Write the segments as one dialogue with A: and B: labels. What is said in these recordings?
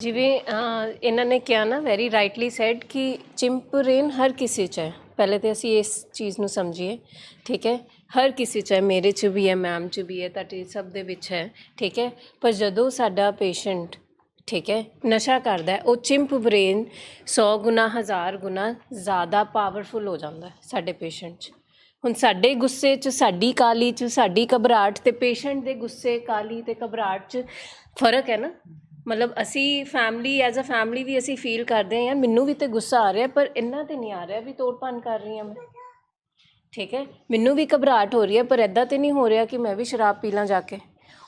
A: ਜਿਵੇਂ ਇਹਨਾਂ ਨੇ ਕਿਹਾ ਨਾ ਵੈਰੀ ਰਾਈਟਲੀ ਸੈਡ ਕਿ ਚਿੰਪ ਬ੍ਰੇਨ ਹਰ ਕਿਸੇ 'ਚ ਹੈ। ਪਹਿਲੇ ਤਾਂ ਅਸੀਂ ਇਸ ਚੀਜ਼ ਨੂੰ ਸਮਝੀਏ, ਠੀਕ ਹੈ। ਹਰ ਕਿਸੇ 'ਚ ਹੈ, ਮੇਰੇ 'ਚ ਵੀ ਹੈ, ਮੈਮ 'ਚ ਵੀ ਹੈ, ਤੁਹਾਡੇ ਸਭ ਦੇ ਵਿੱਚ ਹੈ, ਠੀਕ ਹੈ। ਪਰ ਜਦੋਂ ਸਾਡਾ ਪੇਸ਼ੈਂਟ, ਠੀਕ ਹੈ, ਨਸ਼ਾ ਕਰਦਾ ਹੈ, ਉਹ ਚਿੰਪ ਬ੍ਰੇਨ 100 ਗੁਣਾ 1000 ਗੁਣਾ ਜ਼ਿਆਦਾ ਪਾਵਰਫੁਲ ਹੋ ਜਾਂਦਾ ਸਾਡੇ ਪੇਸ਼ੈਂਟ 'ਚ। ਹੁਣ ਸਾਡੇ ਗੁੱਸੇ 'ਚ, ਸਾਡੀ ਕਾਹਲੀ 'ਚ, ਸਾਡੀ ਘਬਰਾਹਟ ਅਤੇ ਪੇਸ਼ੈਂਟ ਦੇ ਗੁੱਸੇ, ਕਾਹਲੀ ਅਤੇ ਘਬਰਾਹਟ 'ਚ ਫਰਕ ਹੈ ਨਾ। ਮਤਲਬ ਅਸੀਂ ਫੈਮਿਲੀ ਐਜ਼ ਅ ਫੈਮਿਲੀ ਵੀ ਅਸੀਂ ਫੀਲ ਕਰਦੇ ਹਾਂ ਯਾਰ ਮੈਨੂੰ ਵੀ ਤਾਂ ਗੁੱਸਾ ਆ ਰਿਹਾ, ਪਰ ਇੰਨਾ ਤਾਂ ਨਹੀਂ ਆ ਰਿਹਾ ਵੀ ਤੋੜ ਭੰਨ ਕਰ ਰਹੀ ਹਾਂ ਮੈਂ, ਠੀਕ ਹੈ। ਮੈਨੂੰ ਵੀ ਘਬਰਾਹਟ ਹੋ ਰਹੀ ਹੈ, ਪਰ ਇੱਦਾਂ ਤਾਂ ਨਹੀਂ ਹੋ ਰਿਹਾ ਕਿ ਮੈਂ ਵੀ ਸ਼ਰਾਬ ਪੀ ਲਾਂ ਜਾ ਕੇ।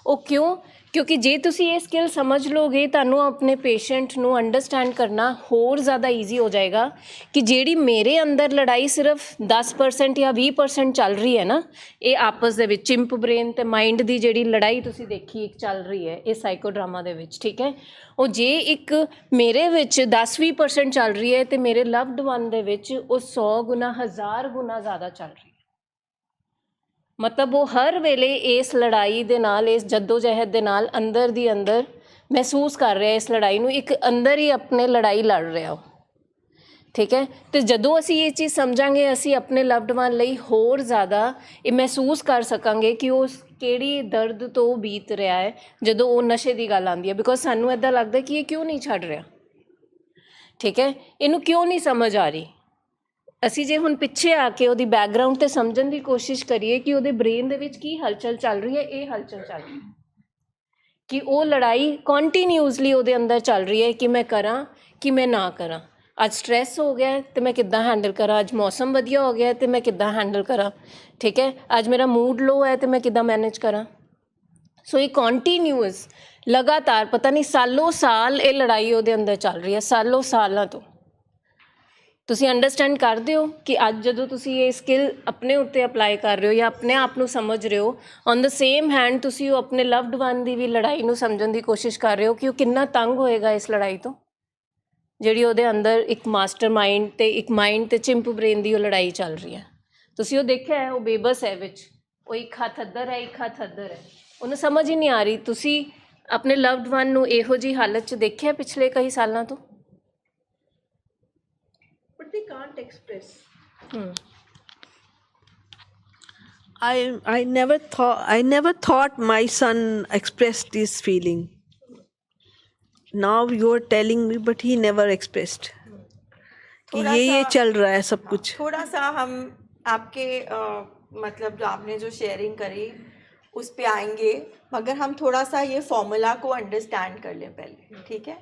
A: ਉਹ ਕਿਉਂ? ਕਿਉਂਕਿ ਜੇ ਤੁਸੀਂ ਇਹ ਸਕਿੱਲ ਸਮਝ ਲਓਗੇ, ਤੁਹਾਨੂੰ ਆਪਣੇ ਪੇਸ਼ੈਂਟ ਨੂੰ ਅੰਡਰਸਟੈਂਡ ਕਰਨਾ ਹੋਰ ਜ਼ਿਆਦਾ ਈਜ਼ੀ ਹੋ ਜਾਏਗਾ ਕਿ ਜਿਹੜੀ ਮੇਰੇ ਅੰਦਰ ਲੜਾਈ ਸਿਰਫ 10% ਜਾਂ 20% ਚੱਲ ਰਹੀ ਹੈ ਨਾ, ਇਹ ਆਪਸ ਦੇ ਵਿੱਚ ਚਿੰਪ ਬ੍ਰੇਨ ਅਤੇ ਮਾਈਂਡ ਦੀ ਜਿਹੜੀ ਲੜਾਈ ਤੁਸੀਂ ਦੇਖੀ ਇੱਕ ਚੱਲ ਰਹੀ ਹੈ ਇਹ ਸਾਈਕੋ ਡਰਾਮਾ ਦੇ ਵਿੱਚ, ਠੀਕ ਹੈ। ਉਹ ਜੇ ਇੱਕ ਮੇਰੇ ਵਿੱਚ 10-20% ਚੱਲ ਰਹੀ ਹੈ ਅਤੇ ਮੇਰੇ ਲਵਡ ਵਨ ਦੇ ਵਿੱਚ ਉਹ 100 ਗੁਣਾ 1000 ਗੁਣਾ ਜ਼ਿਆਦਾ ਚੱਲ ਰਹੀ ਹੈ। ਮਤਲਬ ਉਹ ਹਰ ਵੇਲੇ ਇਸ ਲੜਾਈ ਦੇ ਨਾਲ, ਇਸ ਜੱਦੋ-ਜਹਿਦ ਦੇ ਨਾਲ ਅੰਦਰ ਦੀ ਅੰਦਰ ਮਹਿਸੂਸ ਕਰ ਰਿਹਾ ਇਸ ਲੜਾਈ ਨੂੰ, ਇੱਕ ਅੰਦਰ ਹੀ ਆਪਣੇ ਲੜਾਈ ਲੜ ਰਿਹਾ ਉਹ, ਠੀਕ ਹੈ। ਅਤੇ ਜਦੋਂ ਅਸੀਂ ਇਹ ਚੀਜ਼ ਸਮਝਾਂਗੇ, ਅਸੀਂ ਆਪਣੇ ਲਵਡ ਵਨ ਲਈ ਹੋਰ ਜ਼ਿਆਦਾ ਇਹ ਮਹਿਸੂਸ ਕਰ ਸਕਾਂਗੇ ਕਿ ਉਹ ਕਿਹੜੀ ਦਰਦ ਤੋਂ ਬੀਤ ਰਿਹਾ ਹੈ ਜਦੋਂ ਉਹ ਨਸ਼ੇ ਦੀ ਗੱਲ ਆਉਂਦੀ ਹੈ। ਬਿਕੋਜ਼ ਸਾਨੂੰ ਇੱਦਾਂ ਲੱਗਦਾ ਕਿ ਇਹ ਕਿਉਂ ਨਹੀਂ ਛੱਡ ਰਿਹਾ, ਠੀਕ ਹੈ, ਇਹਨੂੰ ਕਿਉਂ ਨਹੀਂ ਸਮਝ ਆ ਰਹੀ। ਅਸੀਂ ਜੇ ਹੁਣ ਪਿੱਛੇ ਆ ਕੇ ਉਹਦੀ ਬੈਕਗਰਾਊਂਡ 'ਤੇ ਸਮਝਣ ਦੀ ਕੋਸ਼ਿਸ਼ ਕਰੀਏ ਕਿ ਉਹਦੇ ਬ੍ਰੇਨ ਦੇ ਵਿੱਚ ਕੀ ਹਲਚਲ ਚੱਲ ਰਹੀ ਹੈ, ਇਹ ਹਲਚਲ ਚੱਲ ਰਹੀ ਹੈ ਕਿ ਉਹ ਲੜਾਈ ਕੰਟੀਨਿਊਸਲੀ ਉਹਦੇ ਅੰਦਰ ਚੱਲ ਰਹੀ ਹੈ ਕਿ ਮੈਂ ਕਰਾਂ ਕਿ ਮੈਂ ਨਾ ਕਰਾਂ। ਅੱਜ ਸਟ੍ਰੈਸ ਹੋ ਗਿਆ ਅਤੇ ਮੈਂ ਕਿੱਦਾਂ ਹੈਂਡਲ ਕਰਾਂ, ਅੱਜ ਮੌਸਮ ਵਧੀਆ ਹੋ ਗਿਆ ਅਤੇ ਮੈਂ ਕਿੱਦਾਂ ਹੈਂਡਲ ਕਰਾਂ, ਠੀਕ ਹੈ। ਅੱਜ ਮੇਰਾ ਮੂਡ ਲੋ ਹੈ ਅਤੇ ਮੈਂ ਕਿੱਦਾਂ ਮੈਨੇਜ ਕਰਾਂ। ਸੋ ਇਹ ਕੰਟੀਨਿਊਸ ਲਗਾਤਾਰ ਪਤਾ ਨਹੀਂ ਸਾਲੋਂ ਸਾਲ ਇਹ ਲੜਾਈ ਉਹਦੇ ਅੰਦਰ ਚੱਲ ਰਹੀ ਹੈ, ਸਾਲੋਂ ਸਾਲਾਂ ਤੋਂ। ਤੁਸੀਂ ਅੰਡਰਸਟੈਂਡ ਕਰਦੇ ਹੋ ਕਿ ਅੱਜ ਜਦੋਂ ਤੁਸੀਂ ਇਹ ਸਕਿੱਲ ਆਪਣੇ ਉੱਤੇ ਅਪਲਾਈ ਕਰ ਰਹੇ ਹੋ ਜਾਂ ਆਪਣੇ ਆਪ ਨੂੰ ਸਮਝ ਰਹੇ ਹੋ, ਔਨ ਦ ਸੇਮ ਹੈਂਡ ਤੁਸੀਂ ਉਹ ਆਪਣੇ ਲਵਡ ਵਨ ਦੀ ਵੀ ਲੜਾਈ ਨੂੰ ਸਮਝਣ ਦੀ ਕੋਸ਼ਿਸ਼ ਕਰ ਰਹੇ ਹੋ ਕਿ ਉਹ ਕਿੰਨਾ ਤੰਗ ਹੋਏਗਾ ਇਸ ਲੜਾਈ ਤੋਂ, ਜਿਹੜੀ ਉਹਦੇ ਅੰਦਰ ਇੱਕ ਮਾਸਟਰ ਮਾਈਂਡ ਅਤੇ ਇੱਕ ਮਾਈਂਡ ਅਤੇ ਚਿੰਪ ਬ੍ਰੇਨ ਦੀ ਉਹ ਲੜਾਈ ਚੱਲ ਰਹੀ ਹੈ। ਤੁਸੀਂ ਉਹ ਦੇਖਿਆ ਹੈ, ਉਹ ਬੇਬਸ ਹੈ ਵਿੱਚ, ਉਹ ਇੱਕ ਹੱਥ ਇੱਧਰ ਹੈ, ਇੱਕ ਹੱਥ ਇੱਧਰ ਹੈ, ਉਹਨੂੰ ਸਮਝ ਹੀ ਨਹੀਂ ਆ ਰਹੀ। ਤੁਸੀਂ ਆਪਣੇ ਲਵਡ ਵਨ ਨੂੰ ਇਹੋ ਜਿਹੀ ਹਾਲਤ 'ਚ ਦੇਖਿਆ ਪਿਛਲੇ ਕਈ ਸਾਲਾਂ ਤੋਂ?
B: But they can't express.
C: I never thought my son expressed this feeling. Now you're telling me, but he never expressed. कि ये चल रहा है सब कुछ।
B: थोड़ा सा हम आपके मतलब जो आपने जो शेयरिंग करी उस पे आएंगे, मगर हम थोड़ा सा ये फॉर्मूला को अंडरस्टैंड कर लें पहले, ठीक है।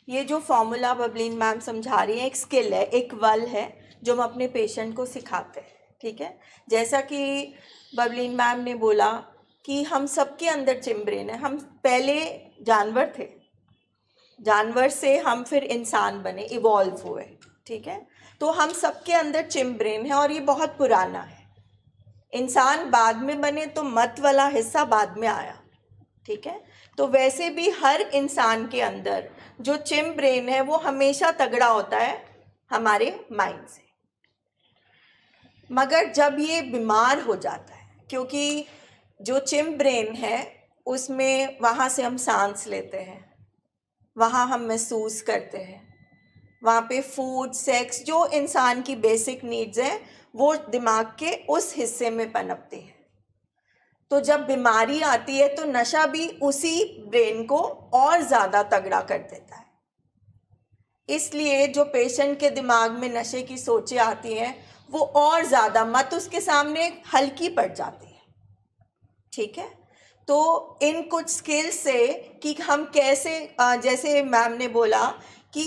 B: ये जो फॉर्मूला बबलीन मैम समझा रही है एक स्किल है, एक बल है जो हम अपने पेशेंट को सिखाते हैं, ठीक है। जैसा कि बबलीन मैम ने बोला कि हम सबके अंदर चिंप ब्रेन है। हम पहले जानवर थे, जानवर से हम फिर इंसान बने, इवॉल्व हुए, ठीक है। तो हम सबके अंदर चिंप ब्रेन है और ये बहुत पुराना है। इंसान बाद में बने तो मत वाला हिस्सा बाद में आया, ठीक है। तो वैसे भी हर इंसान के अंदर जो चिंप ब्रेन है वो हमेशा तगड़ा होता है हमारे माइंड से, मगर जब ये बीमार हो जाता है, क्योंकि जो चिंप ब्रेन है उसमें वहाँ से हम सांस लेते हैं, वहाँ हम महसूस करते हैं, वहाँ पे फूड, सेक्स, जो इंसान की बेसिक नीड्स हैं वो दिमाग के उस हिस्से में पनपती है। तो जब बीमारी आती है तो नशा भी उसी ब्रेन को और ज़्यादा तगड़ा कर देता है। इसलिए जो पेशेंट के दिमाग में नशे की सोचें आती हैं वो और ज़्यादा, मत उसके सामने हल्की पड़ जाती है, ठीक है। तो इन कुछ स्किल्स से कि हम कैसे, जैसे मैम ने बोला कि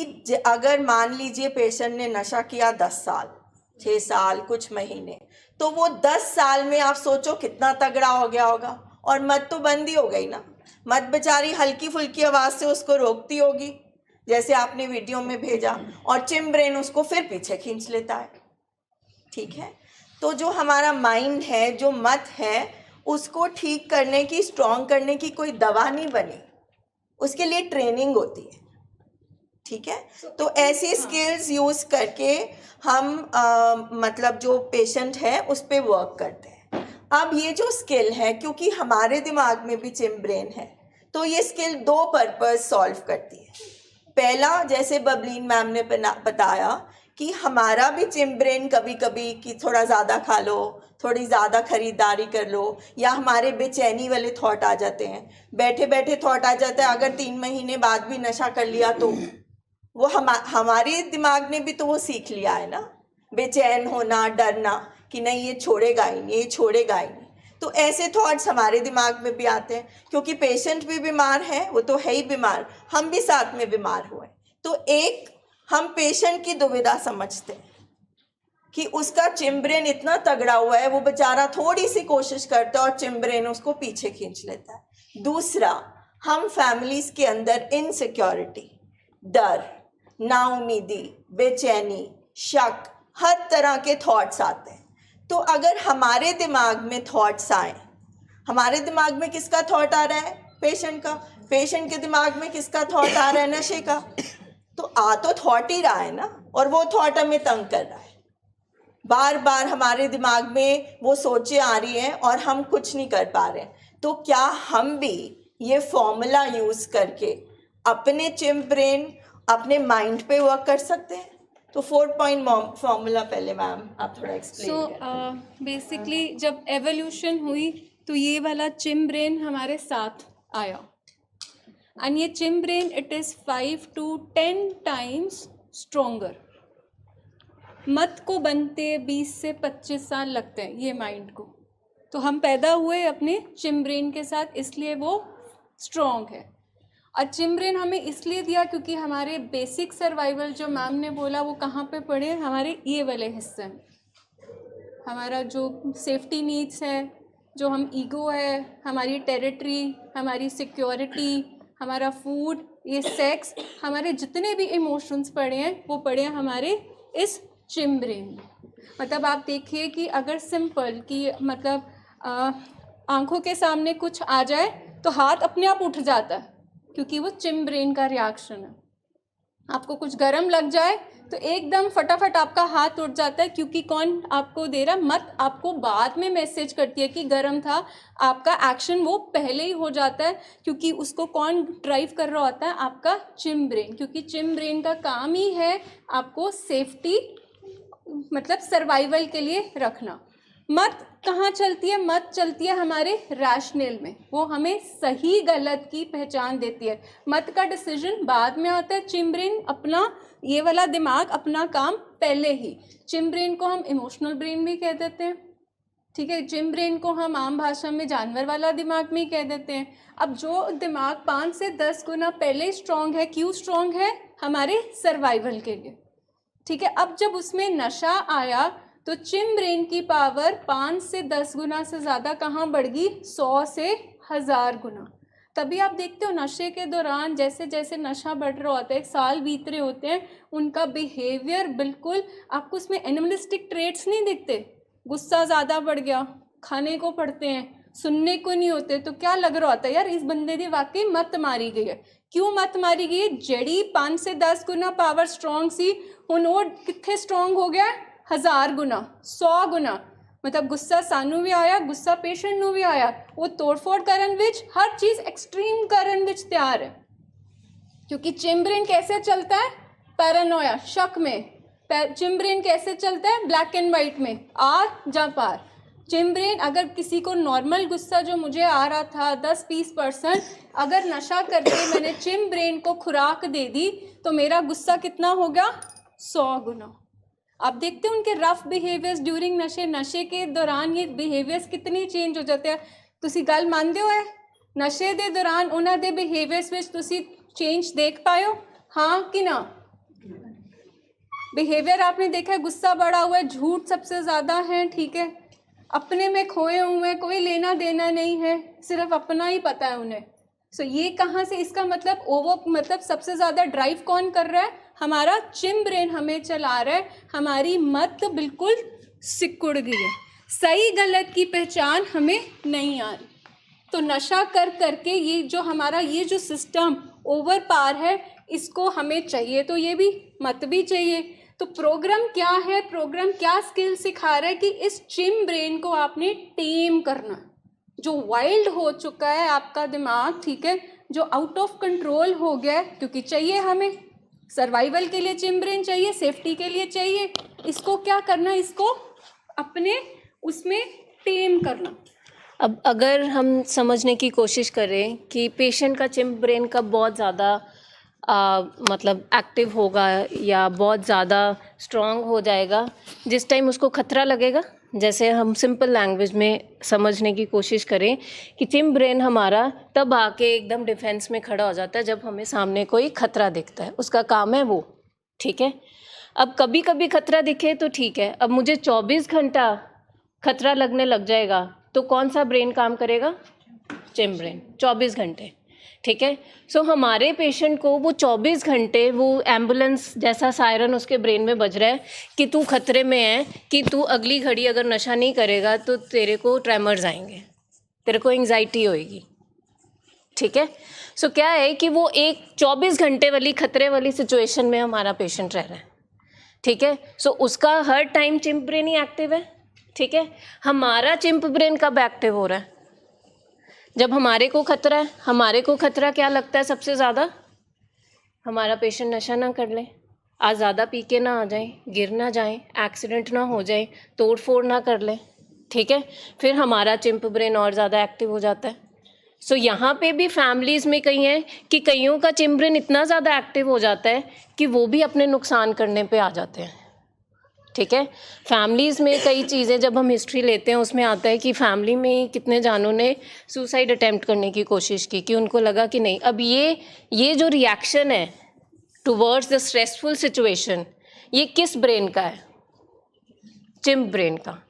B: अगर मान लीजिए पेशेंट ने नशा किया 10 साल, 6 साल, कुछ महीने, तो वो 10 साल में आप सोचो कितना तगड़ा हो गया होगा। और मत तो बंद ही हो गई ना, मत बेचारी हल्की फुल्की आवाज़ से उसको रोकती होगी जैसे आपने वीडियो में भेजा, और चिंप ब्रेन उसको फिर पीछे खींच लेता है, ठीक है। तो जो हमारा माइंड है, जो मत है, उसको ठीक करने की, स्ट्रॉन्ग करने की कोई दवा नहीं बनी, उसके लिए ट्रेनिंग होती है, ठीक है। तो ऐसी स्किल्स यूज़ करके हम मतलब जो पेशेंट है उस पर वर्क करते हैं। अब ये जो स्किल है, क्योंकि हमारे दिमाग में भी चिंप ब्रेन है, तो ये स्किल 2 पर्पस सॉल्व करती है। पहला जैसे बबलीन मैम ने बताया कि हमारा भी चिम्ब्रेन कभी कभी कि थोड़ा ज़्यादा खा लो, थोड़ी ज़्यादा खरीदारी कर लो, या हमारे बेचैनी वाले थॉट आ जाते हैं, बैठे बैठे थॉट आ जाता है। अगर 3 महीने बाद भी नशा कर लिया तो वो हमारे दिमाग ने भी तो वो सीख लिया है ना, बेचैन होना, डरना कि नहीं ये छोड़ेगा ही नहीं, ये छोड़ेगा ही नहीं। तो ऐसे थॉट्स हमारे दिमाग में भी आते हैं, क्योंकि पेशेंट भी बीमार है, वो तो है ही बीमार, हम भी साथ में बीमार हुए। तो एक हम पेशेंट की दुविधा समझते हैं कि उसका चिम्ब्रेन इतना तगड़ा हुआ है, वो बेचारा थोड़ी सी कोशिश करता है और चिम्ब्रेन उसको पीछे खींच लेता है। दूसरा, हम फैमिलीज के अंदर इनसिक्योरिटी, डर, नाउमीदी, बेचैनी, शक, हर तरह के थॉट्स आते हैं। तो अगर हमारे दिमाग में थॉट्स आए, हमारे दिमाग में किसका थॉट आ रहा है? पेशेंट का। पेशेंट के दिमाग में किसका थॉट आ रहा है? नशे का। तो आ तो थॉट ही रहा है ना, और वो थॉट हमें तंग कर रहा है। बार बार हमारे दिमाग में वो सोचें आ रही हैं और हम कुछ नहीं कर पा रहे। तो क्या हम भी ये फॉर्मूला यूज़ करके अपने चिम्ब्रेन, अपने माइंड पे वर्क कर सकते हैं? तो 4 पॉइंट फॉर्मूला पहले मैम आप थोड़ा एक्सप्लेन
D: बेसिकली जब एवोल्यूशन हुई तो ये वाला चिम्ब्रेन हमारे साथ आया, एंड ये chimp brain it is 5 to 10 times stronger. मत को बनते 20 से 25 साल लगते हैं ये माइंड को। तो हम पैदा हुए अपने चिम्ब्रेन के साथ, इसलिए वो स्ट्रॉन्ग है। और चिम्ब्रेन हमें इसलिए दिया क्योंकि हमारे बेसिक सर्वाइवल जो मैम ने बोला वो कहाँ पे पड़े, हमारे ये वाले हिस्से में। हमारा जो सेफ्टी नीड्स है, जो हम ईगो है, हमारी टेरिटरी, हमारी सिक्योरिटी, हमारा फूड, ये सेक्स, हमारे जितने भी इमोशंस पड़े हैं वो पड़े हैं हमारे इस चिम्ब्रेन में। मतलब आप देखिए कि अगर सिंपल कि मतलब आँखों के सामने कुछ आ जाए तो हाथ अपने आप उठ जाता है, क्योंकि वो चिम्ब्रेन का रिएक्शन है। आपको कुछ गर्म लग जाए तो एकदम फटाफट आपका हाथ उठ जाता है, क्योंकि कौन आपको दे रहा? मत आपको बाद में मैसेज करती है कि गर्म था। आपका एक्शन वो पहले ही हो जाता है, क्योंकि उसको कौन ड्राइव कर रहा होता है? आपका चिम्ब्रेन, क्योंकि चिम्ब्रेन का काम ही है आपको सेफ्टी मतलब सर्वाइवल के लिए रखना। मत कहाँ चलती है? मत चलती है हमारे रैशनल में, वो हमें सही गलत की पहचान देती है। मत का डिसीजन बाद में आता है, चिम्ब्रेन अपना ये वाला दिमाग अपना काम पहले ही। चिम्ब्रेन को हम इमोशनल ब्रेन भी कह देते हैं, ठीक है। चिम्ब्रेन को हम आम भाषा में जानवर वाला दिमाग भी कह देते हैं। अब जो दिमाग 5 से 10 गुना पहले स्ट्रॉन्ग है, क्यों स्ट्रॉन्ग है? हमारे सर्वाइवल के लिए, ठीक है। अब जब उसमें नशा आया तो चिम्ब्रेन की पावर 5 से 10 गुना से ज़्यादा कहाँ बढ़ गई? 100 से 1000 गुना। तभी आप देखते हो नशे के दौरान जैसे जैसे नशा बढ़ रहा होता है, 1 साल बीत रहे होते हैं, उनका बिहेवियर बिल्कुल आपको उसमें एनिमलिस्टिक ट्रेट्स नहीं दिखते। गुस्सा ज़्यादा बढ़ गया, खाने को पड़ते हैं, सुनने को नहीं होते। तो क्या लग रहा होता है? यार इस बंदे ने वाकई मत मारी गई है। क्यों मत मारी गई है? जड़ी 5 से 10 गुना पावर स्ट्रॉन्ग सी, हुण वो कितने स्ट्रॉन्ग हो गया? 1000 गुना, 100 गुना। मतलब गुस्सा सानू भी आया, गुस्सा पेशेंट नू भी आया, वो तोड़फोड़ करन विच, हर चीज़ एक्सट्रीम करन विच तैयार है। क्योंकि चिम्ब्रेन कैसे चलता है? पैरानोया, शक में। चिम्ब्रेन कैसे चलता है? ब्लैक एंड वाइट में, आर जा पार। चिम्ब्रेन अगर किसी को नॉर्मल गुस्सा जो मुझे आ रहा था 10-20%, अगर नशा करके मैंने चिम्ब्रेन को खुराक दे दी तो मेरा गुस्सा कितना हो गया? 100 गुना। आप देखते हैं उनके रफ बिहेवियर्स ड्यूरिंग नशे के दौरान ये बिहेवियर्स कितने चेंज हो जाते हैं। तुसी गल मानते हो है नशे के दौरान उन्हां दे बिहेवियर्स विच तुसी चेंज देख पायो? हाँ कि ना? बिहेवियर आपने देखा है, गुस्सा बढ़ा हुआ है, झूठ सबसे ज़्यादा है, ठीक है, अपने में खोए हुए हैं, कोई लेना देना नहीं है, सिर्फ अपना ही पता है उन्हें। सो ये कहाँ से? इसका मतलब सबसे ज़्यादा ड्राइव कौन कर रहा है? हमारा चिम्ब्रेन हमें चला रहा है। हमारी मत बिल्कुल सिकुड़ गई है, सही गलत की पहचान हमें नहीं आ रही। तो नशा कर करके ये जो हमारा ये जो सिस्टम ओवर पार है, इसको हमें चाहिए, तो ये भी मत भी चाहिए। तो प्रोग्राम क्या है? प्रोग्राम क्या स्किल सिखा रहा है कि इस चिम्ब्रेन को आपने टेम करना। जो वाइल्ड हो चुका है आपका दिमाग, ठीक है, जो आउट ऑफ कंट्रोल हो गया है, क्योंकि चाहिए हमें सर्वाइवल के लिए चिम्ब्रेन चाहिए, सेफ्टी के लिए चाहिए, इसको क्या करना, इसको अपने उसमें टेम करना।
A: अब अगर हम समझने की कोशिश करें कि पेशेंट का चिम्प ब्रेन कब बहुत ज़्यादा मतलब एक्टिव होगा या बहुत ज़्यादा स्ट्रॉन्ग हो जाएगा, जिस टाइम उसको खतरा लगेगा। जैसे हम सिंपल लैंग्वेज में समझने की कोशिश करें कि चिम्प ब्रेन हमारा तब आके एकदम डिफेंस में खड़ा हो जाता है जब हमें सामने कोई खतरा दिखता है, उसका काम है वो, ठीक है। अब कभी कभी खतरा दिखे तो ठीक है, अब मुझे 24 घंटा खतरा लगने लग जाएगा तो कौन सा ब्रेन काम करेगा? चिम्प ब्रेन, 24 घंटे, ठीक है। सो हमारे पेशेंट को वो 24 घंटे वो एम्बुलेंस जैसा सायरन उसके ब्रेन में बज रहा है कि तू खतरे में है, कि तू अगली घड़ी अगर नशा नहीं करेगा तो तेरे को ट्रेमर्स आएंगे, तेरे को एंग्जाइटी होएगी, ठीक है। सो क्या है कि वो एक 24 घंटे वाली खतरे वाली सिचुएशन में हमारा पेशेंट रह रहा है, ठीक है। सो उसका हर टाइम चिम्प ब्रेन ही एक्टिव है, ठीक है। हमारा चिम्प ब्रेन कब एक्टिव हो रहा है? जब हमारे को खतरा है। हमारे को खतरा क्या लगता है सबसे ज़्यादा? हमारा पेशेंट नशा ना कर ले, आज ज़्यादा पी के ना आ जाए, गिर ना जाए, एक्सीडेंट ना हो जाए, तोड़ फोड़ ना कर ले, ठीक है। फिर हमारा चिम्प ब्रेन और ज़्यादा एक्टिव हो जाता है। सो यहाँ पे भी फैमिलीज़ में कई हैं कि कईयों का चिम्प ब्रेन इतना ज़्यादा एक्टिव हो जाता है कि वो भी अपने नुकसान करने पे आ जाते हैं, ठीक है। फैमिलीज़ में कई चीज़ें जब हम हिस्ट्री लेते हैं उसमें आता है कि फैमिली में कितने जानों ने सुसाइड अटेम्प्ट करने की कोशिश की, कि उनको लगा कि नहीं, अब ये जो रिएक्शन है टुवर्ड्स द स्ट्रेसफुल सिचुएशन, ये किस ब्रेन का है? चिम्प ब्रेन का।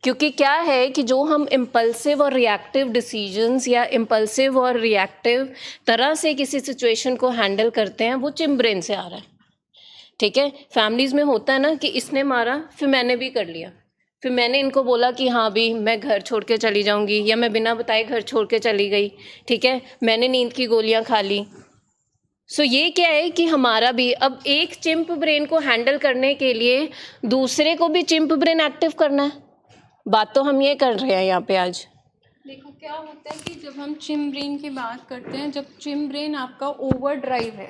A: क्योंकि क्या है कि जो हम इम्पल्सिव और रिएक्टिव डिसीजंस या इम्पल्सिव और रिएक्टिव तरह से किसी सिचुएशन को हैंडल करते हैं वो चिम्प ब्रेन से आ रहा है, ठीक है। फैमिलीज़ में होता है ना कि इसने मारा फिर मैंने भी कर लिया, फिर मैंने इनको बोला कि हाँ भी मैं घर छोड़ के चली जाऊंगी, या मैं बिना बताए घर छोड़ के चली गई, ठीक है, मैंने नींद की गोलियां खा ली। सो ये क्या है कि हमारा भी अब एक चिम्प ब्रेन को हैंडल करने के लिए दूसरे को भी चिम्प ब्रेन एक्टिव करना है। बात तो हम ये कर रहे हैं यहाँ पे आज।
D: देखो क्या होता है कि जब हम चिम्प ब्रेन की बात करते हैं, जब चिम्प ब्रेन आपका ओवर ड्राइव है,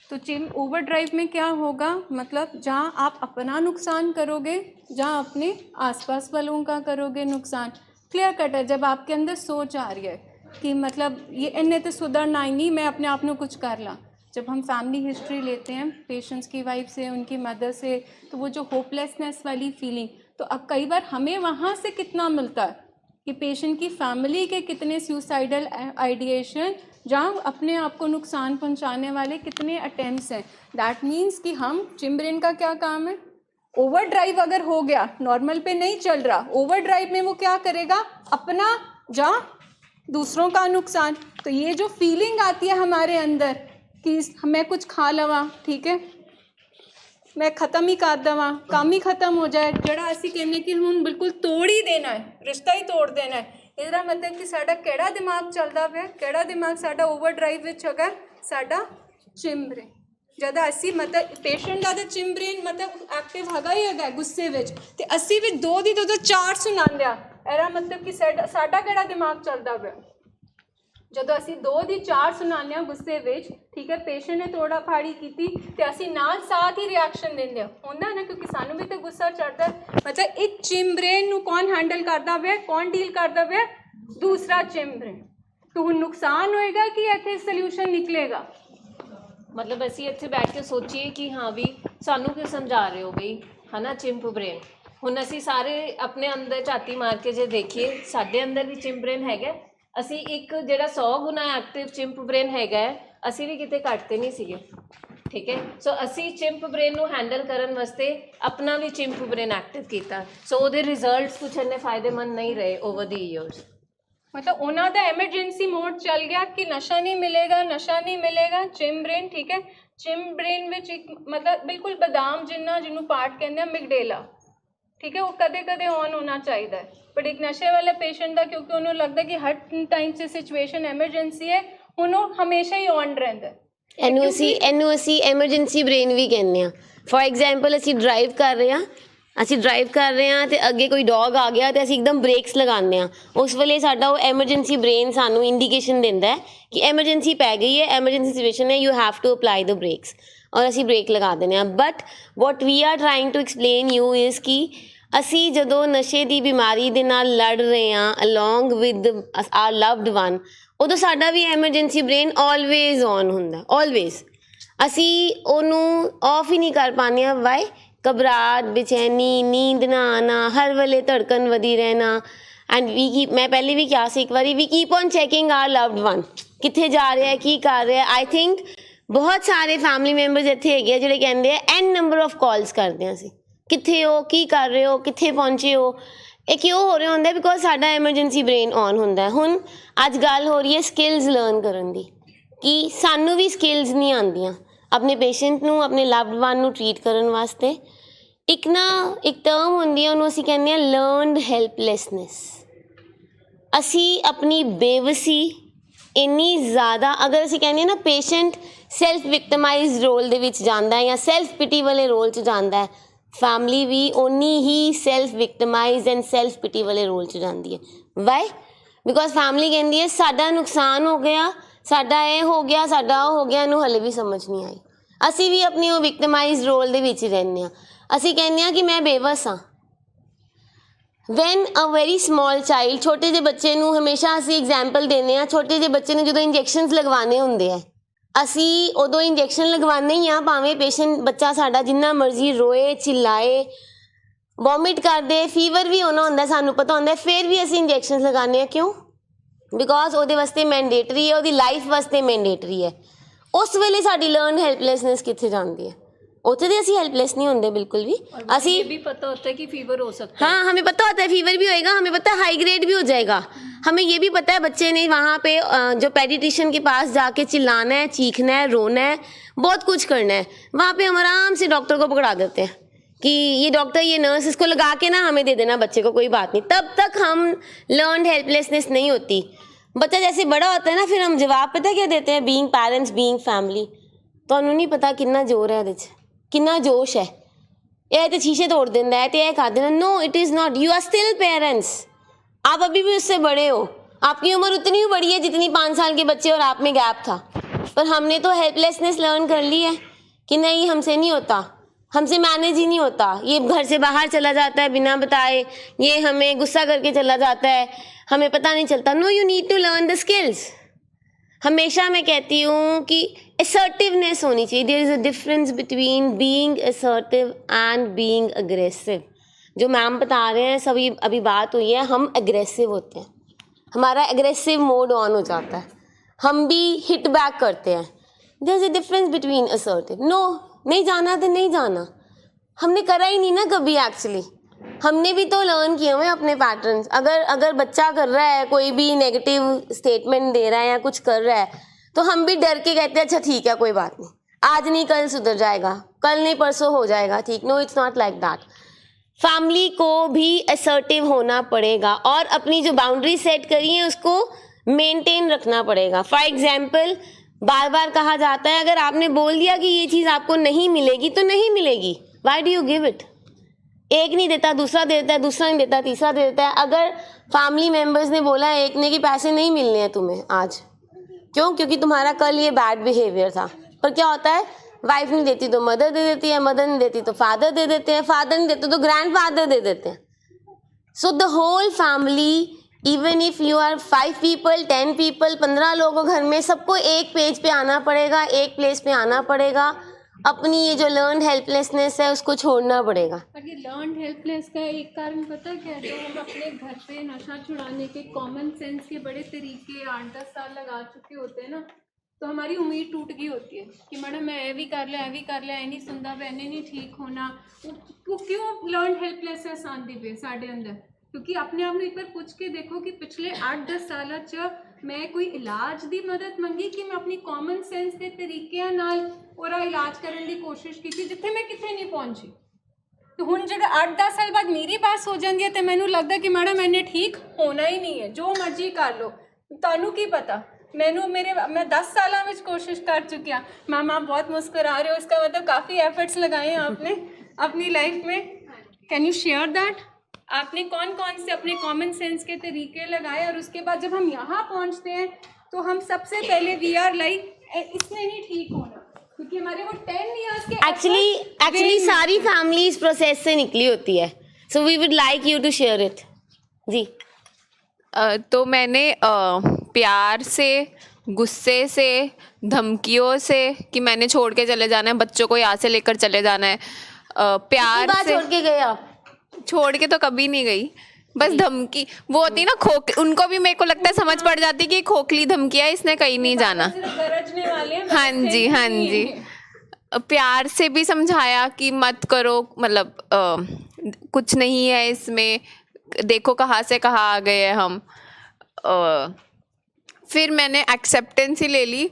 D: तो चिम्प ओवर ड्राइव में क्या होगा, मतलब जहाँ आप अपना नुकसान करोगे, जहाँ अपने आसपास वालों का करोगे नुकसान, क्लियर कट है। जब आपके अंदर सोच आ रही है कि मतलब ये इन्हें तो सुधरना ही नहीं, मैं अपने आप में कुछ कर ला। जब हम फैमिली हिस्ट्री लेते हैं पेशेंट्स की वाइफ से, उनकी मदर से, तो वो जो होपलेसनेस वाली फीलिंग, तो अब कई बार हमें वहाँ से कितना मिलता है कि पेशेंट की फैमिली के कितने सुसाइडल आइडिएशन, जहाँ अपने आप को नुकसान पहुँचाने वाले कितने अटेम्प्ट्स हैं। दैट मीन्स कि हम चिम्प ब्रेन का क्या काम है, ओवर ड्राइव अगर हो गया, नॉर्मल पे नहीं चल रहा, ओवर ड्राइव में वो क्या करेगा, अपना जहाँ दूसरों का नुकसान। तो ये जो फीलिंग आती है हमारे अंदर कि मैं कुछ खा लवा, ठीक है, मैं ख़त्म ही कर देवा, काम ही ख़त्म हो जाए, जड़ा असी कहने कि हम बिल्कुल तोड़ ही देना है, रिश्ता ही तोड़ देना है। इसका मतलब कि साडा केड़ा दिमाग चलता है, केड़ा दिमाग साडा ओवर ड्राइव विच है, साडा चिम्प ब्रेन। जद असी मतलब पेशेंट का चिम्प ब्रेन मतलब एक्टिव हैगा ही है गुस्से विच, ते असी भी दो दी दो चार सुनांदे आ, एरा मतलब कि साडा केड़ा दिमाग चलता है। ਜਦੋਂ ਅਸੀਂ 2 ਦੀ 4 ਸੁਣਾਉਂਦੇ ਹਾਂ ਗੁੱਸੇ ਵਿੱਚ, ਠੀਕ ਹੈ, ਪੇਸ਼ੈਂਟ ਨੇ ਤੋੜਾ ਫਾੜੀ ਕੀਤੀ ਤੇ ਅਸੀਂ ਨਾਲ ਸਾਥ ਹੀ ਰਿਐਕਸ਼ਨ ਦਿੰਦੇ ਹੁੰਦਾ ਨਾ, ਕਿਉਂਕਿ ਸਾਨੂੰ ਵੀ ਤਾਂ ਗੁੱਸਾ ਚੜਦਾ। ਮਤਲਬ ਇੱਕ चिम्प ब्रेन ਨੂੰ ਕੌਣ हैंडल ਕਰਦਾ ਵੇ, ਕੌਣ ਡੀਲ ਕਰਦਾ ਵੇ, दूसरा चिम्प ब्रेन। तो ਹੁਣ ਨੁਕਸਾਨ ਹੋਏਗਾ ਕਿ ਇੱਥੇ ਸੋਲੂਸ਼ਨ ਨਿਕਲੇਗਾ।
A: मतलब ਅਸੀਂ ਇੱਥੇ ਬੈਠ ਕੇ ਸੋਚੀਏ ਕਿ ਹਾਂ ਵੀ ਸਾਨੂੰ ਕਿਉਂ ਸਮਝਾ ਰਹੇ ਹੋ ਬਈ, ਹੈ ਨਾ, चिम्प ब्रेन। ਹੁਣ ਅਸੀਂ ਸਾਰੇ ਆਪਣੇ ਅੰਦਰ ਝਾਤੀ ਮਾਰ ਕੇ ਜੇ ਦੇਖੀਏ, ਸਾਡੇ ਅੰਦਰ ਵੀ चिम्प ब्रेन ਹੈਗਾ। ਅਸੀਂ ਇੱਕ ਜਿਹੜਾ 100 ਗੁਣਾ ਐਕਟਿਵ चिम्प ब्रेन ਹੈਗਾ, ਅਸੀਂ ਵੀ ਕਿਤੇ ਘੱਟ ਤੇ ਨਹੀਂ ਸੀਗੇ, ਠੀਕ ਹੈ। ਸੋ ਅਸੀਂ चिम्प ब्रेन ਨੂੰ हैंडल ਕਰਨ ਵਾਸਤੇ ਆਪਣਾ ਵੀ चिम्प ब्रेन ਐਕਟਿਵ ਕੀਤਾ। ਸੋ ਉਹਦੇ ਰਿਜ਼ਲਟਸ ਕੁਛ ਇੰਨੇ ਫਾਇਦੇਮੰਦ ਨਹੀਂ ਰਹੇ ਓਵਰ ਦੀ ਈਅਰਸ।
D: मतलब उन्होंने एमरजेंसी मोड चल गया कि नशा नहीं मिलेगा, नशा नहीं मिलेगा, चिम्प ब्रेन, ठीक है। चिम्प ब्रेन विच एक मतलब बिल्कुल बादाम जिन्ना जिन्हों पार्ट कहते हैं मिगडेला, ठीक है, वो कदे कदे ऑन होना चाहिए। बट एक नशे वाले पेशेंट का क्योंकि उन्होंने लगता है कि हर टाइम से सिचुएशन एमरजेंसी है, उन्होंने हमेशा ही ऑन रहता है।
E: ਇਹਨੂੰ ਅਸੀਂ ਐਮਰਜੈਂਸੀ ਬ੍ਰੇਨ ਵੀ ਕਹਿੰਦੇ ਆ। ਫॉर एग्जांपल ਅਸੀਂ ਡਰਾਈਵ ਕਰ ਰਹੇ ਆ, ਅਸੀਂ ਡਰਾਈਵ ਕਰ ਰਹੇ ਹਾਂ ਤੇ ਅੱਗੇ ਕੋਈ ਡੌਗ ਆ ਗਿਆ ਤੇ ਅਸੀਂ ਇੱਕਦਮ ਬ੍ਰੇਕਸ ਲਗਾਉਂਦੇ ਹਾਂ, ਉਸ ਵੇਲੇ ਸਾਡਾ ਉਹ ਐਮਰਜੈਂਸੀ ਬ੍ਰੇਨ ਸਾਨੂੰ ਇੰਡੀਕੇਸ਼ਨ ਦਿੰਦਾ ਹੈ ਕਿ ਐਮਰਜੈਂਸੀ ਪੈ ਗਈ ਹੈ, ਐਮਰਜੈਂਸੀ ਸਿਚੁਏਸ਼ਨ ਹੈ, you have to apply the brakes, ਔਰ ਅਸੀਂ ਬ੍ਰੇਕ ਲਗਾ ਦਿੰਦੇ ਹਾਂ। But what we are trying to explain you is ਕਿ ਅਸੀਂ ਜਦੋਂ ਨਸ਼ੇ ਦੀ ਬਿਮਾਰੀ ਦੇ ਨਾਲ ਲੜ ਰਹੇ ਹਾਂ along with R loved one, ਉਦੋਂ ਸਾਡਾ ਵੀ ਐਮਰਜੈਂਸੀ ਬ੍ਰੇਨ ਆਲਵੇਜ਼ ਔਨ ਹੁੰਦਾ, ਆਲਵੇਜ਼। ਅਸੀਂ ਉਹਨੂੰ ਆਫ ਹੀ ਨਹੀਂ ਕਰ ਪਾਉਂਦੇ ਹਾਂ। ਵਾਈ? ਘਬਰਾਹਟ, ਬੇਚੈਨੀ, ਨੀਂਦ ਨਾ ਆਉਣਾ, ਹਰ ਵੇਲੇ ਧੜਕਣ ਵਧੀ ਰਹਿਣਾ। ਐਂਡ ਮੈਂ ਪਹਿਲੇ ਵੀ ਕਿਹਾ ਸੀ ਇੱਕ ਵਾਰੀ, we keep on checking our loved one, ਕਿੱਥੇ ਜਾ ਰਿਹਾ, ਕੀ ਕਰ ਰਿਹਾ। ਆਈ ਥਿੰਕ ਬਹੁਤ ਸਾਰੇ ਫੈਮਿਲੀ ਮੈਂਬਰਸ ਇੱਥੇ ਹੈਗੇ ਆ ਜਿਹੜੇ ਕਹਿੰਦੇ ਆ ਐਨ ਨੰਬਰ ਆਫ ਕਾਲਸ ਕਰਦੇ ਹਾਂ ਅਸੀਂ, ਕਿੱਥੇ ਹੋ, ਕੀ ਕਰ ਰਹੇ ਹੋ, ਕਿੱਥੇ ਪਹੁੰਚੇ ਹੋ। ਇਹ ਕਿਉਂ ਹੋ ਰਿਹਾ ਹੁੰਦਾ? ਬਿਕੋਜ਼ ਸਾਡਾ ਐਮਰਜੈਂਸੀ ਬ੍ਰੇਨ ਔਨ ਹੁੰਦਾ ਹੈ। ਹੁਣ ਅੱਜ ਗੱਲ ਹੋ ਰਹੀ ਹੈ ਸਕਿੱਲਸ ਲਰਨ ਕਰਨ ਦੀ, ਕਿ ਸਾਨੂੰ ਵੀ ਸਕਿੱਲਸ ਨਹੀਂ ਆਉਂਦੀਆਂ ਆਪਣੇ ਪੇਸ਼ੈਂਟ ਨੂੰ, ਆਪਣੇ ਲਵਡ ਵਨ ਨੂੰ ਟਰੀਟ ਕਰਨ ਵਾਸਤੇ। ਇੱਕ ਟਰਮ ਹੁੰਦੀ ਹੈ, ਉਹਨੂੰ ਅਸੀਂ ਕਹਿੰਦੇ ਹਾਂ ਲਰਨਡ ਹੈਲਪਲੈਸਨੈਸ। ਅਸੀਂ ਆਪਣੀ ਬੇਵਸੀ ਇੰਨੀ ਜ਼ਿਆਦਾ, ਅਗਰ ਅਸੀਂ ਕਹਿੰਦੇ ਹਾਂ ਨਾ ਪੇਸ਼ੈਂਟ ਸੈਲਫ ਵਿਕਟਮਾਈਜ਼ਡ ਰੋਲ ਦੇ ਵਿੱਚ ਜਾਂਦਾ ਹੈ ਜਾਂ ਸੈਲਫ ਪਿਟੀ ਵਾਲੇ ਰੋਲ 'ਚ ਜਾਂਦਾ ਹੈ, ਫੈਮਿਲੀ ਵੀ ਓਨੀ ਹੀ ਸੈਲਫ ਵਿਕਟਮਾਈਜ਼ ਐਂਡ ਸੈਲਫ ਪਿਟੀ ਵਾਲੇ ਰੋਲ 'ਚ ਜਾਂਦੀ ਹੈ। ਵਾਈ? ਬਿਕੋਜ਼ ਫੈਮਿਲੀ ਕਹਿੰਦੀ ਹੈ ਸਾਡਾ ਨੁਕਸਾਨ ਹੋ ਗਿਆ, ਸਾਡਾ ਇਹ ਹੋ ਗਿਆ, ਸਾਡਾ ਉਹ ਹੋ ਗਿਆ, ਇਹਨੂੰ ਹਲੇ ਵੀ ਸਮਝ ਨਹੀਂ ਆਈ। ਅਸੀਂ ਵੀ ਆਪਣੀ ਉਹ ਵਿਕਟਮਾਈਜ਼ਡ ਰੋਲ ਦੇ ਵਿੱਚ ਰਹਿੰਦੇ ਹਾਂ। ਅਸੀਂ ਕਹਿੰਦੇ ਹਾਂ ਕਿ ਮੈਂ ਬੇਵਸ ਹਾਂ। When a very small child, ਛੋਟੇ ਜਿਹੇ ਬੱਚੇ ਨੂੰ ਹਮੇਸ਼ਾ ਅਸੀਂ ਐਗਜ਼ਾਮਪਲ ਦਿੰਦੇ ਹਾਂ, ਛੋਟੇ ਜਿਹੇ ਬੱਚੇ ਨੂੰ ਜਦੋਂ ਇੰਜੈਕਸ਼ਨਸ ਲਗਵਾਉਣੇ ਹੁੰਦੇ ਆ, ਅਸੀਂ ਉਦੋਂ ਇੰਜੈਕਸ਼ਨ ਲਗਵਾਉਂਦੇ ਹੀ ਹਾਂ, ਭਾਵੇਂ ਬੱਚਾ ਸਾਡਾ ਜਿੰਨਾ ਮਰਜ਼ੀ ਰੋਏ, ਚਿল্ਲਾਏ, ਵੋਮਿਟ ਕਰਦੇ, ਫੀਵਰ ਵੀ ਹੋਣਾ ਹੁੰਦਾ, ਸਾਨੂੰ ਪਤਾ ਹੁੰਦਾ, ਫਿਰ ਵੀ ਅਸੀਂ ਇੰਜੈਕਸ਼ਨ ਲਗਾਉਂਦੇ ਹਾਂ। ਕਿਉਂ? ਬਿਕੋਜ਼ ਉਹਦੇ ਵਾਸਤੇ ਮੈਂਡੇਟਰੀ ਹੈ, ਉਹਦੀ ਲਾਈਫ ਵਾਸਤੇ ਮੈਂਡੇਟਰੀ ਹੈ। ਉਸ ਵੇਲੇ ਸਾਡੀ ਲਰਨ ਹੈਲਪਲੈਸਨੈਸ ਕਿੱਥੇ ਜਾਂਦੀ ਹੈ? ਉੱਥੇ तो ਅਸੀਂ हेल्पलेस नहीं होते बिल्कुल भी। ਅਸੀਂ
A: ये भी पता होता है कि फीवर हो सकता है।
E: हाँ, हमें पता होता है फीवर भी होएगा, हमें पता है हाई ग्रेड भी हो जाएगा, हमें ये भी पता है बच्चे ने वहाँ पे जो पेडिट्रिशियन के पास जाके चिल्लाना है, चीखना है, रोना है, बहुत कुछ करना है। वहाँ पे हम आराम से डॉक्टर को पकड़ा देते हैं कि ये डॉक्टर, ये नर्स, इसको लगा के ना हमें दे देना बच्चे को, कोई बात नहीं। तब तक हम लर्नड हेल्पलेसनेस नहीं होती। बच्चा जैसे बड़ा होता है ना, फिर हम जवाब पता क्या देते हैं, बीइंग पेरेंट्स, बीइंग फैमिली। ਤੁਹਾਨੂੰ नहीं पता कितना जोर है ਇਹਦੇ 'ਚ, कितना जोश है। ये तो शीशे तोड़ देता है, तो यह कर देना। No, it is not. You are still parents. आप अभी भी उससे बड़े हो, आपकी उम्र उतनी ही बड़ी है जितनी 5 साल के बच्चे और आप में गैप था। पर हमने तो हेल्पलेसनेस लर्न कर ली है कि नहीं, हमसे नहीं होता, हमसे मैनेज ही नहीं होता। ये घर से बाहर चला जाता है बिना बताए, ये हमें गुस्सा करके चला जाता है, हमें पता नहीं चलता। No, you need to learn the skills. हमेशा मैं कहती हूँ कि असर्टिवनेस होनी चाहिए। There is a difference between being assertive and being aggressive. जो मैम बता रहे हैं सभी अभी बात हुई है, हम अग्रेसिव होते हैं, हमारा अग्रेसिव मोड ऑन हो जाता है, हम भी हिट बैक करते हैं। There is a difference between assertive. No, नहीं जाना तो नहीं जाना, हमने करा ही नहीं ना कभी। एक्चुअली हमने भी तो लर्न किए हुए अपने पैटर्न्स। अगर बच्चा कर रहा है, कोई भी नेगेटिव स्टेटमेंट दे रहा है या कुछ कर रहा है, तो हम भी डर के कहते हैं अच्छा ठीक है, कोई बात नहीं, आज नहीं कल सुधर जाएगा, कल नहीं परसों हो जाएगा ठीक। No, it's not like that. Family को भी असर्टिव होना पड़ेगा और अपनी जो बाउंड्री सेट करी है उसको मेंटेन रखना पड़ेगा। फॉर एग्जाम्पल, बार बार कहा जाता है अगर आपने बोल दिया कि ये चीज़ आपको नहीं मिलेगी तो नहीं मिलेगी। Why do you give it? एक नहीं देता, दूसरा दे देता है, दूसरा नहीं देता, तीसरा दे देता है। अगर फैमिली मेम्बर्स ने बोला एक ने कि पैसे नहीं मिलने हैं तुम्हें आज, क्यों? क्योंकि तुम्हारा कल ये बैड बिहेवियर था। पर क्या होता है, वाइफ नहीं देती तो मदर दे देती है, मदर नहीं देती तो फादर दे देते हैं, फादर नहीं देते तो ग्रैंड फादर दे देते हैं। So the whole family, even if you are 5 people, 10 people, 15 लोगों घर में, सबको एक पेज पे आना पड़ेगा, एक प्लेस पे आना पड़ेगा। अपनी ये जो लर्न हेल्पलेसनेस है उसको छोड़ना पड़ेगा।
D: और ये लर्न हेल्पलेस का एक कारण पता क्या है, जो हम अपने घर पे नशा छुड़ाने के कॉमन सेंस के बड़े तरीके 8-10 साल लगा चुके होते हैं ना, तो हमारी उम्मीद टूट गई होती है कि मैडम मैं ये भी कर लिया, ये भी कर लिया, नहीं सुनता, मैंने नहीं ठीक होना। वो क्यों लर्न हेल्पलेस है शांति पे साढ़े अंदर? क्योंकि अपने आप में एक बार पूछ के देखो कि पिछले 8-10 साल मैं कोई इलाज की मदद मंगी कि मैं अपनी कॉमन सेंस के तरीके नाल ओरा इलाज करने की कोशिश की थी, जिथे मैं कितने नहीं पहुंची। तो हुण जो 8-10 साल बाद मेरी बात हो जाती है तो मैनू लगता कि मैडम मैंने ठीक होना ही नहीं है, जो मर्जी कर लो। तुहानू की पता, मैं 10 साल में कोशिश कर चुकी हाँ। मैम आप बहुत मुस्कुरा रहे हो, इसका मतलब काफ़ी एफर्ट्स लगाए हैं आपने अपनी लाइफ में। Can you share that? आपने कौन कौन से अपने कॉमन सेंस के तरीके लगाए, और उसके बाद जब हम यहाँ पहुँचते हैं तो हम सबसे पहले वी आर लाइक इसने नहीं ठीक होना, क्योंकि हमारे वो 10 years के
E: एक्चुअली सारी फैमिली इस प्रोसेस से निकली होती है, so we would like you to share it. जी।
F: तो मैंने प्यार से, गुस्से से, धमकियों से कि मैंने छोड़ के चले जाना है, बच्चों को यहाँ से लेकर चले जाना है, प्यार से।
E: छोड़ के गए आप?
F: छोड़ के तो कभी नहीं गई, बस धमकी वो होती ना, उनको भी मेरे को लगता है समझ पड़ जाती कि खोखली धमकी है, इसने कहीं नहीं जाना।
D: गरजने वाले हैं,
F: हाँ जी, हाँ जी। प्यार से भी समझाया कि मत करो, मतलब कुछ नहीं है इसमें, देखो कहाँ से कहाँ आ गए हैं हम। फिर मैंने एक्सेप्टेंस ही ले ली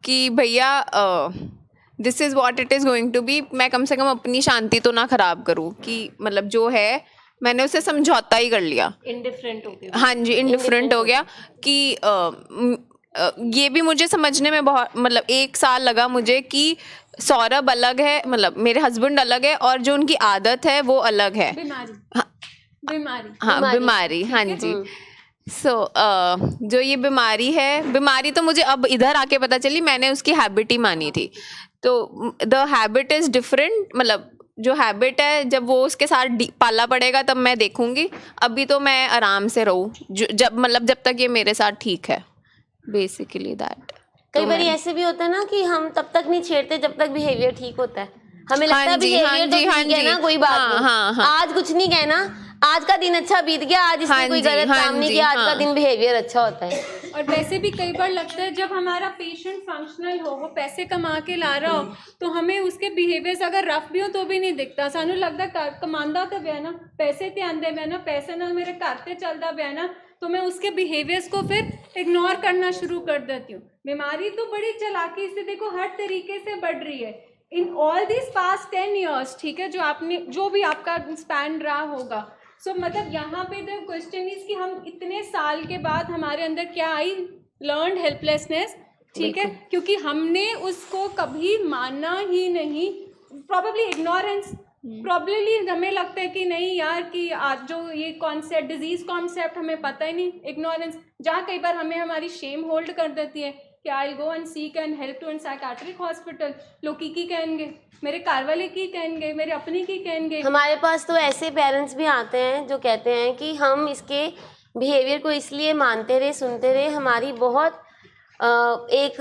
F: कि भैया this is what it is going to be. मैं कम से कम अपनी शांति तो ना ख़राब करूँ, कि मतलब जो है मैंने उसे समझौता ही कर लिया।
A: इंडिफरेंट हो गया।
F: हाँ जी, इंडिफरेंट हो गया कि ये भी मुझे समझने में बहुत, मतलब 1 साल लगा मुझे कि सौरभ अलग है, मतलब मेरे हस्बैंड अलग है, और जो उनकी आदत है वो अलग है। बीमारी, हाँ जी। जो ये बीमारी तो मुझे अब इधर आके पता चली, मैंने उसकी हैबिट ही मानी थी। तो द हैबिट इज़ डिफरेंट, मतलब जो हैबिट है जब वो उसके साथ पाला पड़ेगा तब मैं देखूंगी, अभी तो मैं आराम से रहूँ जब तक ये मेरे साथ ठीक है, बेसिकली दैट।
E: कई बार ऐसे भी होता है ना कि हम तब तक नहीं छेड़ते जब तक बिहेवियर ठीक होता है, हमें लगता है बिहेवियर तो ठीक है ना, कोई बात नहीं, आज कुछ नहीं कहना, आज का दिन अच्छा बीत गया, आज इसने कोई गलत काम नहीं किया, आज का दिन बिहेवियर अच्छा होता है।
D: और वैसे भी कई बार लगता है जब हमारा पेशेंट फंक्शनल हो, वो पैसे कमा के ला रहा हो, तो हमें उसके बिहेवियर्स अगर रफ भी हो तो भी नहीं दिखता, सानू लगता कमांदा तो पिया ना, पैसे ते आंदे पिया ना, पैसे ना मेरे घर ते चलता पिया ना, तो मैं उसके बिहेवियर्स को फिर इग्नोर करना शुरू कर देती हूँ। बीमारी तो बड़ी चालाकी से देखो हर तरीके से बढ़ रही है in all this past 10 years, ठीक है, जो भी आपका स्पैन रहा होगा। सो मतलब यहाँ पे द क्वेश्चन इज कि हम इतने साल के बाद हमारे अंदर क्या आई, लर्न्ड हेल्पलेसनेस, ठीक है, क्योंकि हमने उसको कभी माना ही नहीं, प्रॉबेबली इग्नोरेंस, प्रॉबेबली हमें लगता है कि नहीं यार कि आज जो ये कॉन्सेप्ट, डिजीज कॉन्सेप्ट हमें पता ही नहीं, इग्नोरेंस, जहाँ कई बार हमें हमारी शेम होल्ड कर देती है कि I go and seek and help to in psychiatric hospital, लोग की कहेंगे, मेरे कार वाले की कहेंगे, मेरे अपने की कहेंगे।
E: हमारे पास तो ऐसे पेरेंट्स भी आते हैं जो कहते हैं कि हम इसके बिहेवियर को इसलिए मानते रहे, सुनते रहे, हमारी बहुत एक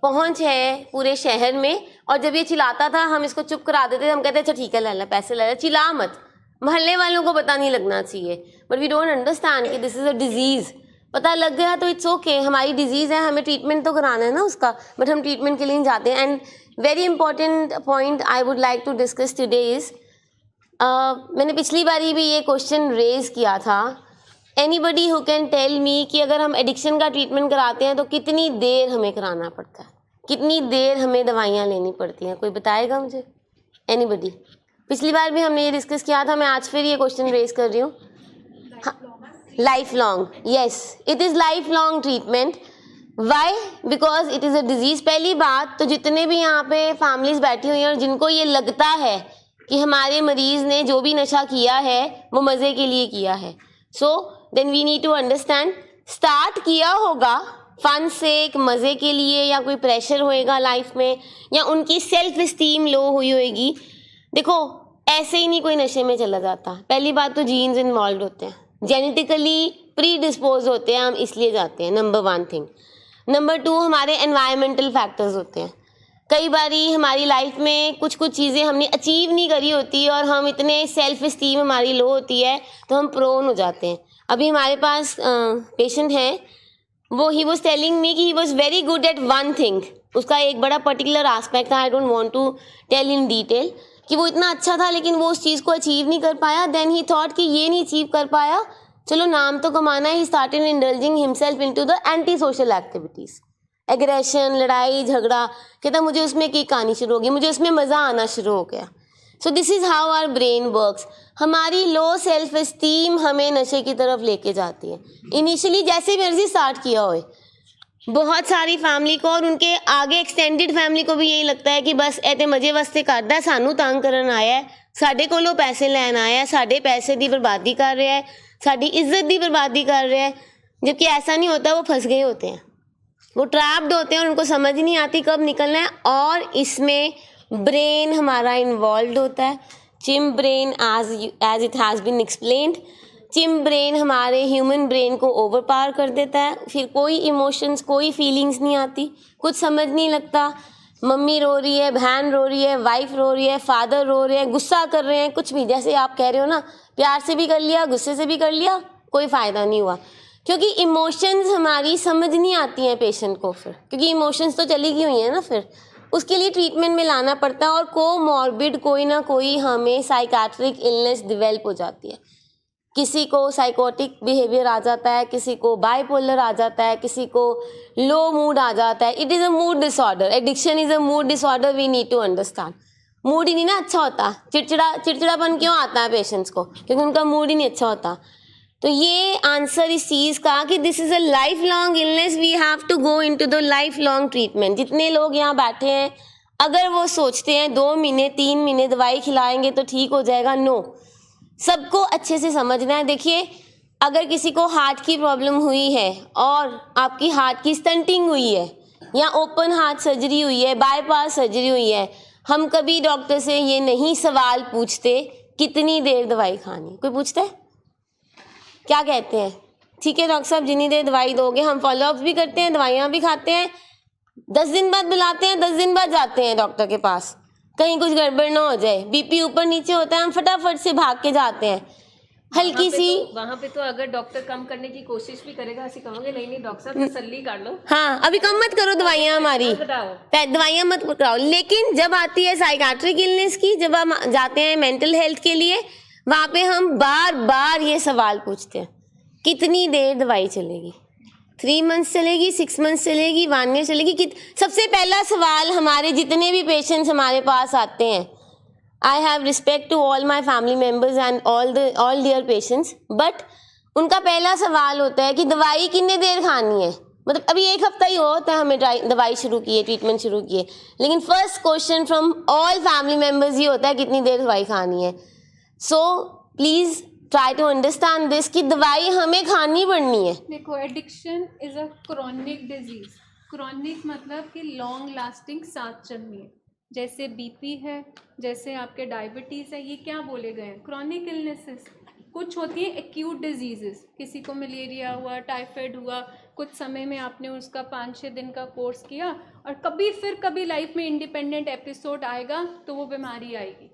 E: पहुंच है पूरे शहर में, और जब ये चिल्लाता था हम इसको चुप करा देते थे, हम कहते अच्छा ठीक है ले ला पैसे ले ला, चिल्ला मत, मोहल्ले वालों को पता नहीं लगना चाहिए, बट वी डोंट अंडरस्टैंड कि दिस इज़ अ डिजीज़। पता लग गया तो इट्स ओके, हमारी डिजीज़ है, हमें ट्रीटमेंट तो कराना है ना उसका, बट हम ट्रीटमेंट के लिए नहीं जाते हैं। And very important point I would like to discuss today is, मैंने पिछली बारी भी ये क्वेश्चन रेज किया था, anybody who can tell me कि अगर हम एडिक्शन का ट्रीटमेंट कराते हैं तो कितनी देर हमें कराना पड़ता है, कितनी देर हमें दवाइयाँ लेनी पड़ती हैं, कोई बताएगा मुझे? एनीबडी? पिछली बार भी हमने ये डिस्कस किया था, मैं आज फिर ये क्वेश्चन रेज कर रही हूँ। Life long, yes, it is life long treatment. Why? Because it is a disease. पहली बात तो जितने भी यहाँ पे फैमिलीज बैठी हुई हैं और जिनको ये लगता है कि हमारे मरीज़ ने जो भी नशा किया है वो मज़े के लिए किया है, so then we need to understand, start किया होगा फन से, एक मज़े के लिए, या कोई प्रेशर होएगा लाइफ में, या उनकी सेल्फ इस्टीम लो हुई होएगी। देखो ऐसे ही नहीं कोई नशे में चला जाता। पहली बात तो जीन्स इन्वॉल्व होते हैं, जेनेटिकली प्री डिस्पोज होते हैं, हम इसलिए जाते हैं, नंबर 1 थिंग। नंबर 2 हमारे एनवायरमेंटल फैक्टर्स होते हैं। कई बारी हमारी लाइफ में कुछ कुछ चीज़ें हमने अचीव नहीं करी होती और हम इतने सेल्फ इस्टीम हमारी लो होती है तो हम प्रोन हो जाते हैं। अभी हमारे पास पेशेंट है, वो ही वॉज टेलिंग मी कि he was very good at one thing, उसका एक बड़ा पर्टिकुलर आस्पेक्ट था, I don't want to tell in detail, कि वो इतना अच्छा था लेकिन वो उस चीज़ को अचीव नहीं कर पाया। देन ही थॉट कि ये नहीं अचीव कर पाया, चलो नाम तो कमाना है। He started indulging himself into the anti social activities, aggression, लड़ाई झगड़ा, कहता मुझे उसमें किक आनी शुरू हो गई, मुझे उसमें मज़ा आना शुरू हो गया। So this is how our brain works. हमारी लो सेल्फ इस्टीम हमें नशे की तरफ लेके जाती है। इनिशियली जैसे मर्जी स्टार्ट किया होए, बहुत सारी फैमिली को और उनके आगे एक्सटेंडेड फैमिली को भी यही लगता है कि बस ऐसे मज़े वास्ते करता है, सानू तंग करन आया है, ਸਾਡੇ ਕੋਲੋਂ ਪੈਸੇ ਲੈਣ ਆਇਆ ਹੈ, ਸਾਡੇ पैसे ਦੀ बर्बादी कर रहा है, साड़ी इज्जत की बर्बादी कर रहा है, जबकि ऐसा नहीं होता। वो फंस गए होते हैं, वो ट्रैप्ड होते हैं और उनको समझ नहीं आती कब निकलना है। और इसमें ब्रेन हमारा इन्वॉल्व होता है, chimp brain as it has been explained. Chimp brain हमारे ह्यूमन ब्रेन को ओवर पावर कर देता है, फिर कोई इमोशंस कोई फीलिंग्स नहीं आती, कुछ समझ नहीं लगता। मम्मी रो रही है, बहन रो रही है, वाइफ रो रही है, फादर रो रहे हैं, गुस्सा कर रहे हैं, कुछ भी, जैसे आप कह रहे हो ना, प्यार से भी कर लिया, गुस्से से भी कर लिया, कोई फ़ायदा नहीं हुआ, क्योंकि इमोशंस हमारी समझ नहीं आती हैं पेशेंट को फिर, क्योंकि इमोशंस तो चली गई हुई हैं ना, फिर उसके लिए ट्रीटमेंट में लाना पड़ता है। और कोमॉर्बिड कोई ना कोई हमें साइकाट्रिक इलनेस डिवेल्प हो जाती है। किसी को साइकोटिक बिहेवियर आ जाता है, किसी को बाइपोलर आ जाता है, किसी को लो मूड आ जाता है। It is a mood disorder, addiction is a mood disorder, we need to understand. Mood ही नहीं ना अच्छा होता, चिड़चिड़ापन क्यों आता है पेशेंट्स को, क्योंकि उनका मूड ही नहीं अच्छा होता। तो ये आंसर इस चीज़ का कि this is a life long illness, we have to go into the life long treatment. जितने लोग यहाँ बैठे हैं, अगर वो सोचते हैं 2 महीने 3 महीने दवाई खिलाएंगे तो ठीक हो जाएगा, नो, सबको अच्छे से समझना है। देखिए, अगर किसी को हार्ट की प्रॉब्लम हुई है और आपकी हार्ट की स्टंटिंग हुई है या ओपन हार्ट सर्जरी हुई है, बाईपास सर्जरी हुई है, हम कभी डॉक्टर से ये नहीं सवाल पूछते कितनी देर दवाई खानी। कोई पूछता है? क्या कहते हैं, ठीक है डॉक्टर साहब जितनी देर दवाई दोगे। हम फॉलोअप भी करते हैं, दवाइयाँ भी खाते हैं, 10 दिन बाद बुलाते हैं, 10 दिन बाद जाते हैं डॉक्टर के पास, कहीं कुछ गड़बड़ ना हो जाए, बीपी ऊपर नीचे होता है, हम फटाफट से भाग के जाते हैं। हल्की सी
A: वहाँ पे तो अगर डॉक्टर कम करने की कोशिश भी करेगा, ऐसे कहोगे नहीं डॉक्टर साहब तसल्ली कर लो,
E: हाँ अभी कम मत करो दवाइयाँ हमारी, दवाइयाँ मत कराओ। लेकिन जब आती है साइकाट्रिक इलनेस की, जब हम जाते हैं मेंटल हेल्थ के लिए, वहाँ पे हम बार बार ये सवाल पूछते हैं, कितनी देर दवाई चलेगी, 3 मंथ्स चलेगी, 6 मंथ्स चलेगी, 1 ईयर चलेगी। सबसे पहला सवाल हमारे जितने भी पेशेंट्स हमारे पास आते हैं, I have respect to all my family members and all their patients, but उनका पहला सवाल होता है कि दवाई कितने देर खानी है। मतलब अभी 1 हफ्ता ही होता है हमें दवाई शुरू किए, ट्रीटमेंट शुरू किए, लेकिन first question from all family members ये होता है कितनी देर दवाई खानी है। So please try to understand this कि दवाई हमें खानी पड़नी है।
D: देखो, addiction is a chronic disease. Chronic मतलब कि लॉन्ग लास्टिंग साथ चलनी है, जैसे बीपी है, जैसे आपके डायबिटीज़ है, ये क्या बोले गए हैं, क्रॉनिक इलनेसेस। कुछ होती हैं एक्यूट डिजीज़ेस, किसी को मलेरिया हुआ, टाइफाइड हुआ, कुछ समय में आपने उसका 5-6 दिन का कोर्स किया और कभी लाइफ में इंडिपेंडेंट एपिसोड आएगा तो वो बीमारी आएगी।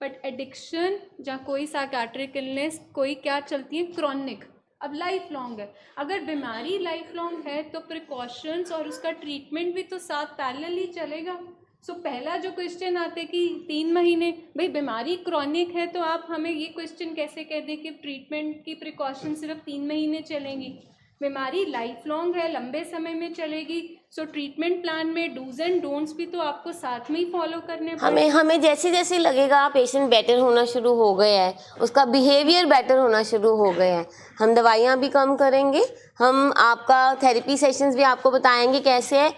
D: बट एडिक्शन या कोई साइकाट्रिक इलनेस कोई क्या चलती है, क्रॉनिक, अब लाइफ लॉन्ग है। अगर बीमारी लाइफ लॉन्ग है तो प्रिकॉशंस और उसका ट्रीटमेंट भी तो साथ पैरेलल ही चलेगा। सो पहला जो क्वेश्चन आते कि 3 महीने, भाई बीमारी क्रॉनिक है तो आप हमें ये क्वेश्चन कैसे कह दें कि ट्रीटमेंट की प्रिकॉशन सिर्फ 3 महीने चलेंगी। बीमारी लाइफ लॉन्ग है, लंबे समय में चलेगी। सो ट्रीटमेंट प्लान में डूज एंड डोंट्स भी तो आपको साथ में ही फॉलो करने
E: पड़ेंगे। हमें जैसे जैसे लगेगा पेशेंट बेटर होना शुरू हो गया है, उसका बिहेवियर बेटर होना शुरू हो गया है, हम दवाइयाँ भी कम करेंगे, हम आपका थेरेपी सेशंस भी आपको बताएंगे कैसे है।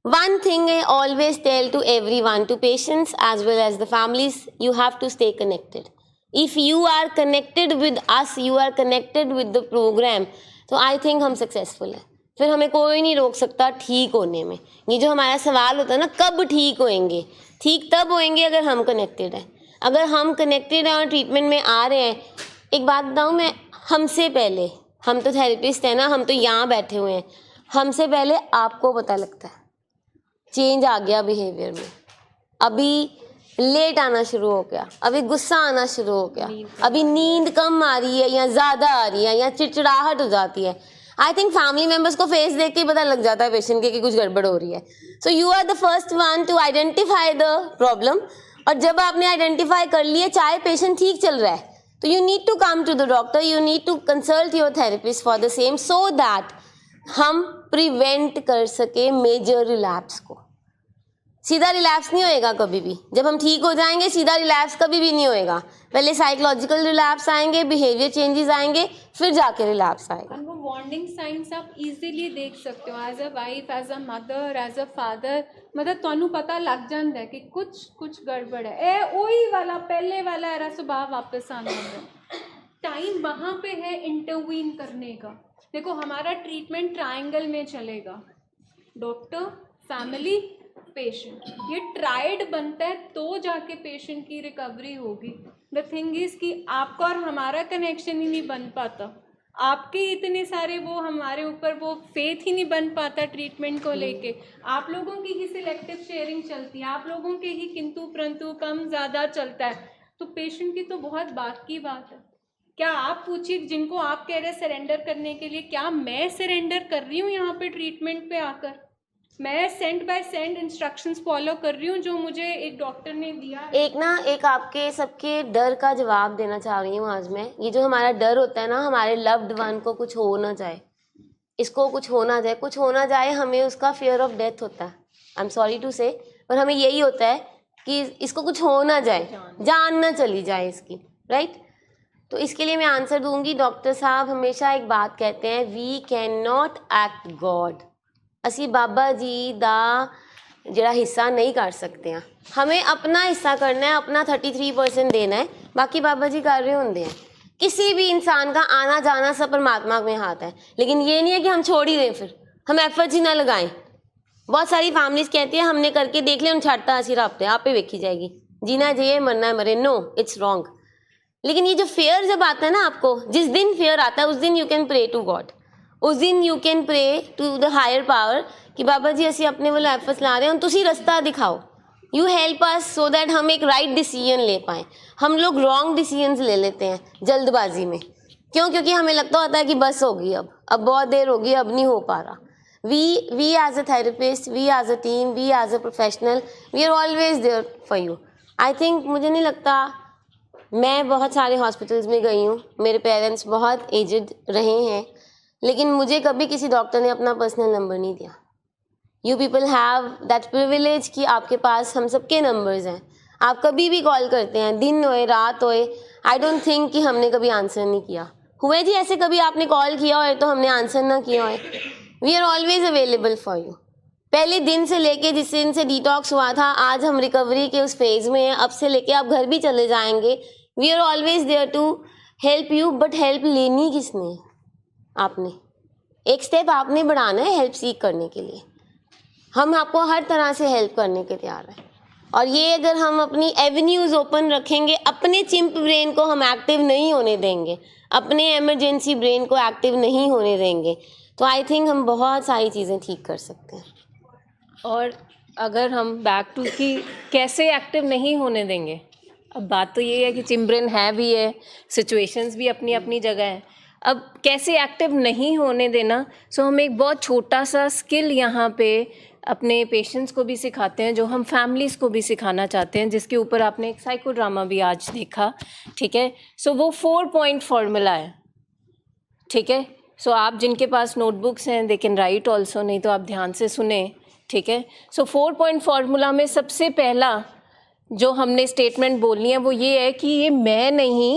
E: One thing I always tell to everyone, to patients as well as the families, you have to stay connected. If you are connected with us, you are connected with the program, तो I think हम successful हैं। फिर हमें कोई नहीं रोक सकता ठीक होने में। ये जो हमारा सवाल होता है ना, कब ठीक होएंगे, ठीक तब होएंगे अगर हम कनेक्टेड हैं। अगर हम कनेक्टेड हैं और ट्रीटमेंट में आ रहे हैं, एक बात बताऊँ मैं, हमसे पहले, हम तो थेरेपिस्ट हैं ना, हम तो यहाँ बैठे हुए हैं, हमसे पहले आपको पता लगता है चेंज आ गया बिहेवियर में, अभी लेट आना शुरू हो गया, अभी गुस्सा आना शुरू हो गया, अभी नींद कम आ रही है या ज़्यादा आ रही है या चिड़चिड़ाहट हो जाती है। आई थिंक फैमिली मेम्बर्स को फेस देख के ही पता लग जाता है पेशेंट के कि कुछ गड़बड़ हो रही है। So you are the first one to identify the problem, और जब आपने आइडेंटिफाई कर लिया, चाहे पेशेंट ठीक चल रहा है, तो you need to come to the doctor, you need to consult your therapist for the same, so that हम प्रिवेंट कर सके मेजर रिलैप्स को। सीधा रिलैप्स नहीं होएगा कभी भी। जब हम ठीक हो जाएंगे सीधा रिलैप्स कभी भी नहीं होएगा। पहले साइकोलॉजिकल रिलैप्स आएंगे, बिहेवियर चेंजेस आएंगे, फिर जाके रिलैप्स आएगा।
D: और वो वार्निंग साइंस आप इजीली देख सकते हो as a wife, as a mother, as a father. मतलब ਤੁਹਾਨੂੰ ਪਤਾ ਲੱਗ ਜਾਂਦਾ ਹੈ ਕਿ ਕੁਝ गड़बड़ है। ਇਹ ਉਹੀ वाला पहले वाला era स्वभाव वापस आना है। टाइम वहाँ पे है इंटरवीन करने का। देखो हमारा ट्रीटमेंट ट्रायंगल में चलेगा, डॉक्टर, फैमिली, पेशेंट। ये ट्राइड बनता है तो जाके पेशेंट की रिकवरी होगी। द थिंग इज़ कि आपका और हमारा कनेक्शन ही नहीं बन पाता, आपके इतने सारे वो हमारे ऊपर वो फेथ ही नहीं बन पाता ट्रीटमेंट को लेके। आप लोगों की ही सिलेक्टिव शेयरिंग चलती है, आप लोगों के ही किंतु परंतु कम ज़्यादा चलता है, तो पेशेंट की तो बहुत बात की बात है। क्या आप पूछिए जिनको आप कह रहे हैं सरेंडर करने के लिए, क्या मैं सरेंडर कर रही हूँ यहाँ पे ट्रीटमेंट पे आकर? मैं cent by cent instructions follow कर रही हूँ जो मुझे एक डॉक्टर ने दिया है।
E: एक आपके सबके डर का जवाब देना चाह रही हूँ आज मैं। ये जो हमारा डर होता है ना, हमारे लव्ड वन को कुछ हो ना जाए, इसको कुछ होना जाए, हमें उसका फियर ऑफ डेथ होता है। आई एम सॉरी टू से, पर हमें यही होता है कि इसको कुछ हो ना जाए, जान ना चली जाए इसकी, राइट। तो इसके लिए मैं आंसर दूंगी। डॉक्टर साहब हमेशा एक बात कहते हैं, we can not act God. ਅਸੀਂ ਬਾਬਾ ਜੀ ਦਾ ਜਿਹੜਾ ਹਿੱਸਾ नहीं कर सकते हैं। हमें अपना हिस्सा करना है, अपना 33% देना है, बाकी बाबा जी कर रहे होंगे हैं। किसी भी इंसान का आना जाना सब परमात्मा में हाथ है, लेकिन ये नहीं है कि हम छोड़ ही दें, फिर हम एफर्ट्स ही ना लगाएं। बहुत सारी फैमिलीज कहती है हमने करके देख लिया, हम छाड़ता असी रब ते आप ही वेखी जाएगी, जीना है जिए, मरना है मरे। No, it's wrong. लेकिन ये जो फेयर जब आता है ना आपको, जिस दिन फेयर आता है उस दिन you can pray to God, उस दिन you can pray to the higher power कि बाबा जी असी अपने वालों एफर्ट्स ला रहे हैं, तुसी रास्ता दिखाओ, you help us so that हम एक राइट डिसीजन ले पाएँ। हम लोग रॉन्ग डिसीजंस ले लेते हैं जल्दबाजी में, क्यों? क्योंकि हमें लगता होता है कि बस होगी, अब बहुत देर होगी, अब नहीं हो पा रहा। We as a therapist, we as a team, we as a professional, we are always there for you. I think, मुझे नहीं लगता, मैं बहुत सारे हॉस्पिटल्स में गई हूँ, मेरे पेरेंट्स बहुत एजड रहे हैं, लेकिन मुझे कभी किसी डॉक्टर ने अपना पर्सनल नंबर नहीं दिया। You people have that privilege कि आपके पास हम सबके नंबर्स हैं, आप कभी भी कॉल करते हैं, दिन होए रात होए। आई डोंट थिंक कि हमने कभी आंसर नहीं किया। हुए जी ऐसे कभी आपने कॉल किया होए तो हमने आंसर ना किया होए? We are always available for you. पहले दिन से लेके जिस दिन से डिटॉक्स हुआ था, आज हम रिकवरी के उस फेज़ में हैं, अब से लेके आप घर भी चले जाएंगे, we are always there to help you. But help लेनी किसने है? आपने एक स्टेप आपने बढ़ाना है हेल्प सीख करने के लिए। हम आपको हर तरह से हेल्प करने के तैयार हैं, और ये अगर हम अपनी एवेन्यूज़ ओपन रखेंगे, अपने चिंप ब्रेन को हम एक्टिव नहीं होने देंगे, अपने एमरजेंसी ब्रेन को एक्टिव नहीं होने देंगे, तो आई थिंक हम बहुत सारी चीज़ें ठीक कर सकते हैं।
A: और अगर हम बैक टू कि कैसे एक्टिव नहीं होने देंगे, अब बात तो ये है कि चिम्ब्रेन है भी है, सिचुएशंस भी अपनी अपनी जगह है। अब कैसे एक्टिव नहीं होने देना, सो हम एक बहुत छोटा सा स्किल यहाँ पे अपने पेशेंट्स को भी सिखाते हैं, जो हम फैमिलीज़ को भी सिखाना चाहते हैं, जिसके ऊपर आपने एक साइको ड्रामा भी आज देखा, ठीक है। सो वो 4 पॉइंट फार्मूला है, ठीक है। सो आप जिनके पास नोटबुक्स हैं दे कैन राइट ऑल्सो, नहीं तो आप ध्यान से सुने, ठीक है। सो 4 पॉइंट फार्मूला में सबसे पहला जो हमने स्टेटमेंट बोलनी है वो ये है कि ये मैं नहीं,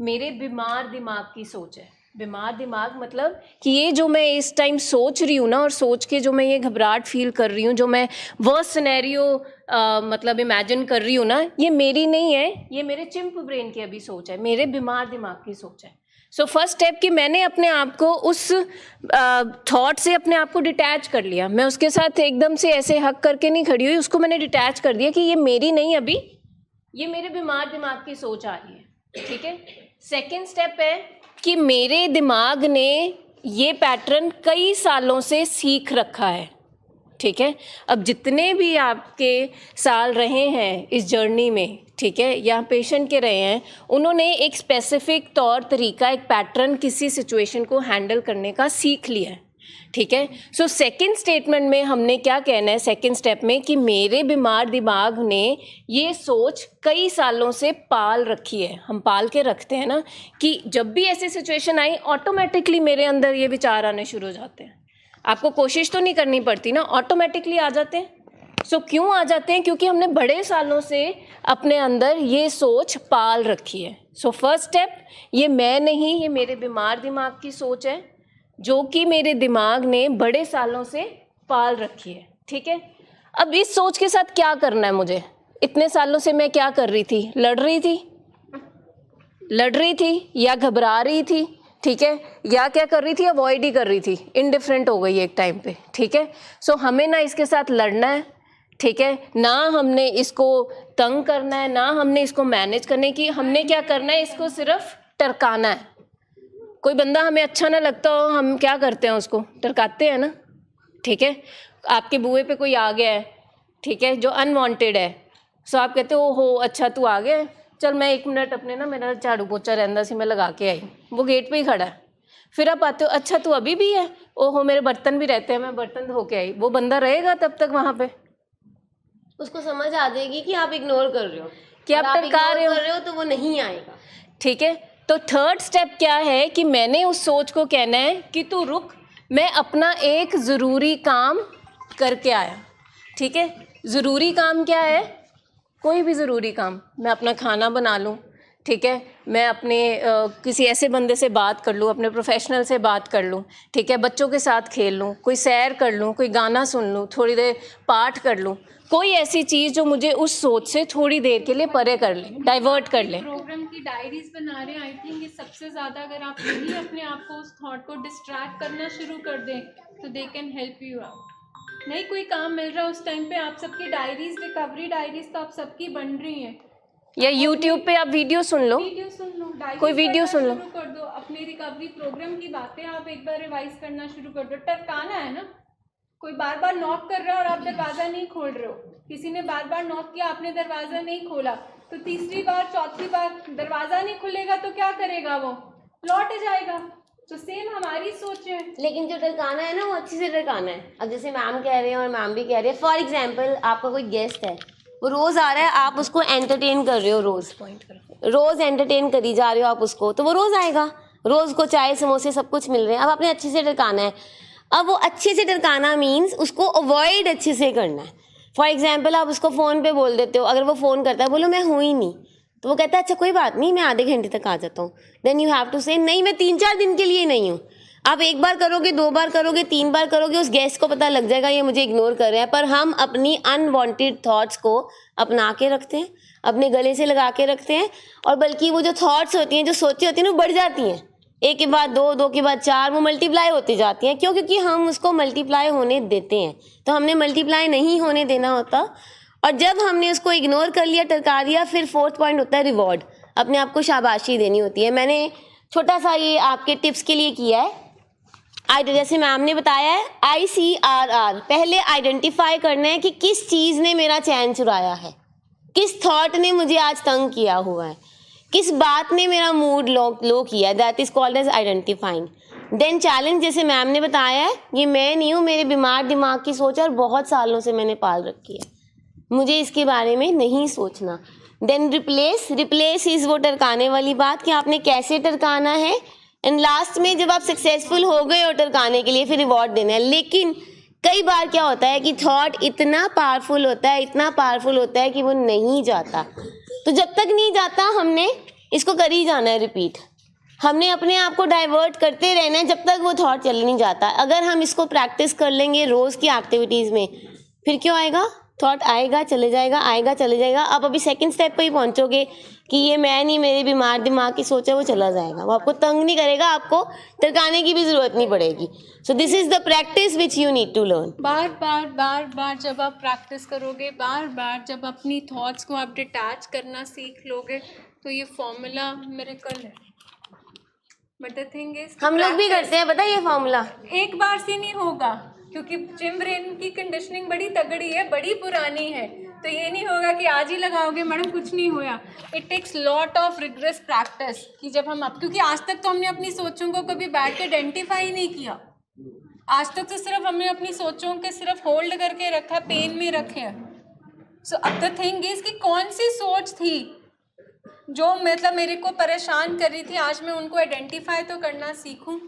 A: मेरे बीमार दिमाग की सोच है। बीमार दिमाग मतलब कि ये जो मैं इस टाइम सोच रही हूँ ना, और सोच के जो मैं ये घबराहट फील कर रही हूँ, जो मैं वर्स्ट सिनेरियो मतलब इमेजिन कर रही हूँ ना, ये मेरी नहीं है, ये मेरे चिंप ब्रेन की अभी सोच है, मेरे बीमार दिमाग की सोच है। सो फर्स्ट स्टेप कि मैंने अपने आप को उस थॉट से अपने आप को डिटैच कर लिया। मैं उसके साथ एकदम से ऐसे हक करके नहीं खड़ी हुई, उसको मैंने डिटैच कर दिया कि ये मेरी नहीं, अभी ये मेरे बीमार दिमाग की सोच आ रही है, ठीक है। सेकेंड स्टेप है कि मेरे दिमाग ने ये पैटर्न कई सालों से सीख रखा है, ठीक है। अब जितने भी आपके साल रहे हैं इस जर्नी में, ठीक है, या पेशेंट के रहे हैं, उन्होंने एक स्पेसिफिक तौर तरीका, एक पैटर्न किसी सिचुएशन को हैंडल करने का सीख लिया है, ठीक है। सो सेकंड स्टेटमेंट में हमने क्या कहना है, सेकंड स्टेप में, कि मेरे बीमार दिमाग ने ये सोच कई सालों से पाल रखी है। हम पाल के रखते हैं ना कि जब भी ऐसी सिचुएशन आई ऑटोमेटिकली मेरे अंदर ये विचार आने शुरू हो जाते हैं। आपको कोशिश तो नहीं करनी पड़ती ना, ऑटोमेटिकली आ जाते हैं। सो क्यों आ जाते हैं? क्योंकि हमने बड़े सालों से अपने अंदर ये सोच पाल रखी है. सो फर्स्ट स्टेप, ये मैं नहीं, ये मेरे बीमार दिमाग की सोच है जो कि मेरे दिमाग ने बड़े सालों से पाल रखी है. ठीक है, अब इस सोच के साथ क्या करना है मुझे? इतने सालों से मैं क्या कर रही थी? लड़ रही थी या घबरा रही थी, ठीक है, या क्या कर रही थी? अवॉइड ही कर रही थी, इनडिफरेंट हो गई एक टाइम पे. ठीक है, सो हमें ना इसके साथ लड़ना है, ठीक है, ना हमने इसको तंग करना है, ना हमने इसको मैनेज करने की. हमने क्या करना है? इसको सिर्फ टरकाना है. कोई बंदा हमें अच्छा ना लगता हो, हम क्या करते हैं? उसको टरकाते हैं ना. ठीक है, आपके बुए पे कोई आ गया है, ठीक है, जो अनवांटेड है, सो आप कहते हो हो अच्छा तू आ गया है, चल मैं 1 मिनट अपने ना मेरा झाड़ू पोछा रहंदा सी मैं लगा के आई. वो गेट पे ही खड़ा है. फिर आप आते हो, अच्छा तू अभी भी है, ओहो मेरे बर्तन भी रहते हैं, मैं बर्तन धो के आई. वो बंदा रहेगा तब तक वहाँ पे?
E: उसको समझ आ जाएगी कि आप इग्नोर कर रहे हो,
A: कि आप टरका रहे हो,
E: तो वो नहीं आएगा.
A: ठीक है. तो थर्ड स्टेप क्या है कि मैंने उस सोच को कहना है कि तू रुक, मैं अपना एक ज़रूरी काम करके आया. ठीक है, ज़रूरी काम क्या है? कोई भी ज़रूरी काम. मैं अपना खाना बना लूँ, ठीक है, मैं अपने किसी ऐसे बंदे से बात कर लूँ, अपने प्रोफेशनल से बात कर लूँ, ठीक है, बच्चों के साथ खेल लूँ, कोई सैर कर लूँ, कोई गाना सुन लूँ, थोड़ी देर पाठ कर लूँ, कोई ऐसी चीज़ जो मुझे उस सोच से थोड़ी देर के लिए परे कर ले, डाइवर्ट कर ले.
D: प्रोग्राम की डायरीज बना रहे हैं, आई थिंक ये सबसे ज़्यादा अगर आप यही अपने आप को उस थॉट को डिस्ट्रैक्ट करना शुरू कर दें तो they can help you out. नहीं कोई काम मिल रहा है उस टाइम पे, आप सबकी डायरीज, रिकवरी डायरीज तो आप सबकी बन रही हैं,
A: या यूट्यूब पे आप वीडियो सुन लो,
D: वीडियो सुन लो, डायरी
A: कोई वीडियो सुन लो,
D: शुरू कर दो, अपने रिकवरी प्रोग्राम की बातें आप एक बार रिवाइज करना शुरू कर दो. टरकाना है ना, कोई बार बार नॉक कर रहा है और आप दरवाज़ा नहीं खोल रहे हो, किसी ने बार बार नॉक किया, आपने दरवाज़ा नहीं खोला, तो तीसरी बार चौथी बार दरवाज़ा नहीं खुलेगा तो क्या करेगा? वो लौट जाएगा. तो सेम हमारी सोच है.
E: लेकिन जो टरकाना है ना वो अच्छे से टरकाना है. अब जैसे मैम कह रहे हैं और मैम भी कह रही है, फॉर एग्जाम्पल आपका कोई गेस्ट है, वो रोज़ आ रहा है, आप उसको एंटरटेन कर रहे हो, रोज़ एंटरटेन करी जा रहे हो आप उसको, तो वो रोज़ आएगा, रोज़ को चाय समोसे सब कुछ मिल रहे हैं. अब आपने अच्छे से टरकाना है. अब वो अच्छे से टरकाना मीन्स उसको अवॉइड अच्छे से करना है. फॉर एग्जाम्पल आप उसको फ़ोन पे बोल देते हो, अगर वो फ़ोन करता है, बोलो मैं हूँ ही नहीं, तो वो कहता है अच्छा कोई बात नहीं मैं आधे घंटे तक आ जाता हूँ. देन यू हैव टू से नहीं मैं 3-4 दिन के लिए नहीं हूँ. आप 1 बार करोगे, 2 बार करोगे, 3 बार करोगे, उस गेस्ट को पता लग जाएगा ये मुझे इग्नोर कर रहे हैं. पर हम अपनी अनवांटेड थॉट्स को अपना के रखते हैं, अपने गले से लगा के रखते हैं, और बल्कि वो जो थॉट्स होती हैं, जो सोचें होती हैं, वो बढ़ जाती हैं. 1 के बाद 2, 2 के बाद 4, वो मल्टीप्लाई होती जाती हैं. क्यों? क्योंकि हम उसको मल्टीप्लाई होने देते हैं. तो हमने मल्टीप्लाई नहीं होने देना होता. और जब हमने उसको इग्नोर कर लिया, टरका दिया, फिर 4th पॉइंट होता है रिवॉर्ड. अपने आप को शाबाशी देनी होती है. मैंने छोटा सा ये आपके टिप्स के लिए किया है. जैसे मैम ने बताया है ICRR, पहले आइडेंटिफाई करना है कि किस चीज़ ने मेरा चैन चुराया है, किस थॉट ने मुझे आज तंग किया हुआ है, किस बात ने मेरा मूड लो किया. That is called as identifying. Then challenge, जैसे मैम ने बताया है, ये मैं नहीं हूँ, मेरे बीमार दिमाग की सोच और बहुत सालों से मैंने पाल रखी है, मुझे इसके बारे में नहीं सोचना. देन रिप्लेस इज़ वो टरकाने वाली बात कि आपने कैसे टरकाना है. एंड लास्ट में जब आप सक्सेसफुल हो गए हो टरकाने के लिए, फिर रिवॉर्ड देना है. लेकिन कई बार क्या होता है कि थॉट इतना पावरफुल होता है कि वो नहीं जाता. तो जब तक नहीं जाता हमने इसको कर ही जाना है रिपीट. हमने अपने आप को डाइवर्ट करते रहना है जब तक वो थॉट चल नहीं जाता. अगर हम इसको प्रैक्टिस कर लेंगे रोज़ की एक्टिविटीज़ में, फिर क्यों आएगा? थॉट आएगा चले जाएगा, आएगा चले जाएगा. आप अभी सेकंड स्टेप पे ही पहुंचोगे कि ये मैं नहीं, मेरे बीमार दिमाग की सोच है, वो चला जाएगा. वो आपको तंग नहीं करेगा, आपको टरकाने की भी ज़रूरत नहीं पड़ेगी. So this is the practice which you need to learn.
D: बार जब आप प्रैक्टिस करोगे, बार जब अपनी थॉट्स को आप डिटैच करना सीख लोगे, तो ये फॉर्मूला मिरेकल है. बट द थिंग इज
E: हम लोग भी करते हैं, पता है ये फॉर्मूला
D: एक बार से नहीं होगा, क्योंकि जिम ब्रेन की कंडीशनिंग बड़ी तगड़ी है, बड़ी पुरानी है. तो ये नहीं होगा कि आज ही लगाओगे मैडम कुछ नहीं होया. It takes lot of rigorous practice. कि जब हम क्योंकि आज तक तो हमने अपनी सोचों को कभी बैठ के आइडेंटिफाई नहीं किया. आज तक तो सिर्फ हमने अपनी सोचों के सिर्फ होल्ड करके रखा, पेन में रखे हैं. सो अब द थिंग इज कि कौन सी सोच थी जो मतलब मेरे को परेशान कर रही थी, आज मैं उनको आइडेंटिफाई तो करना सीखूं.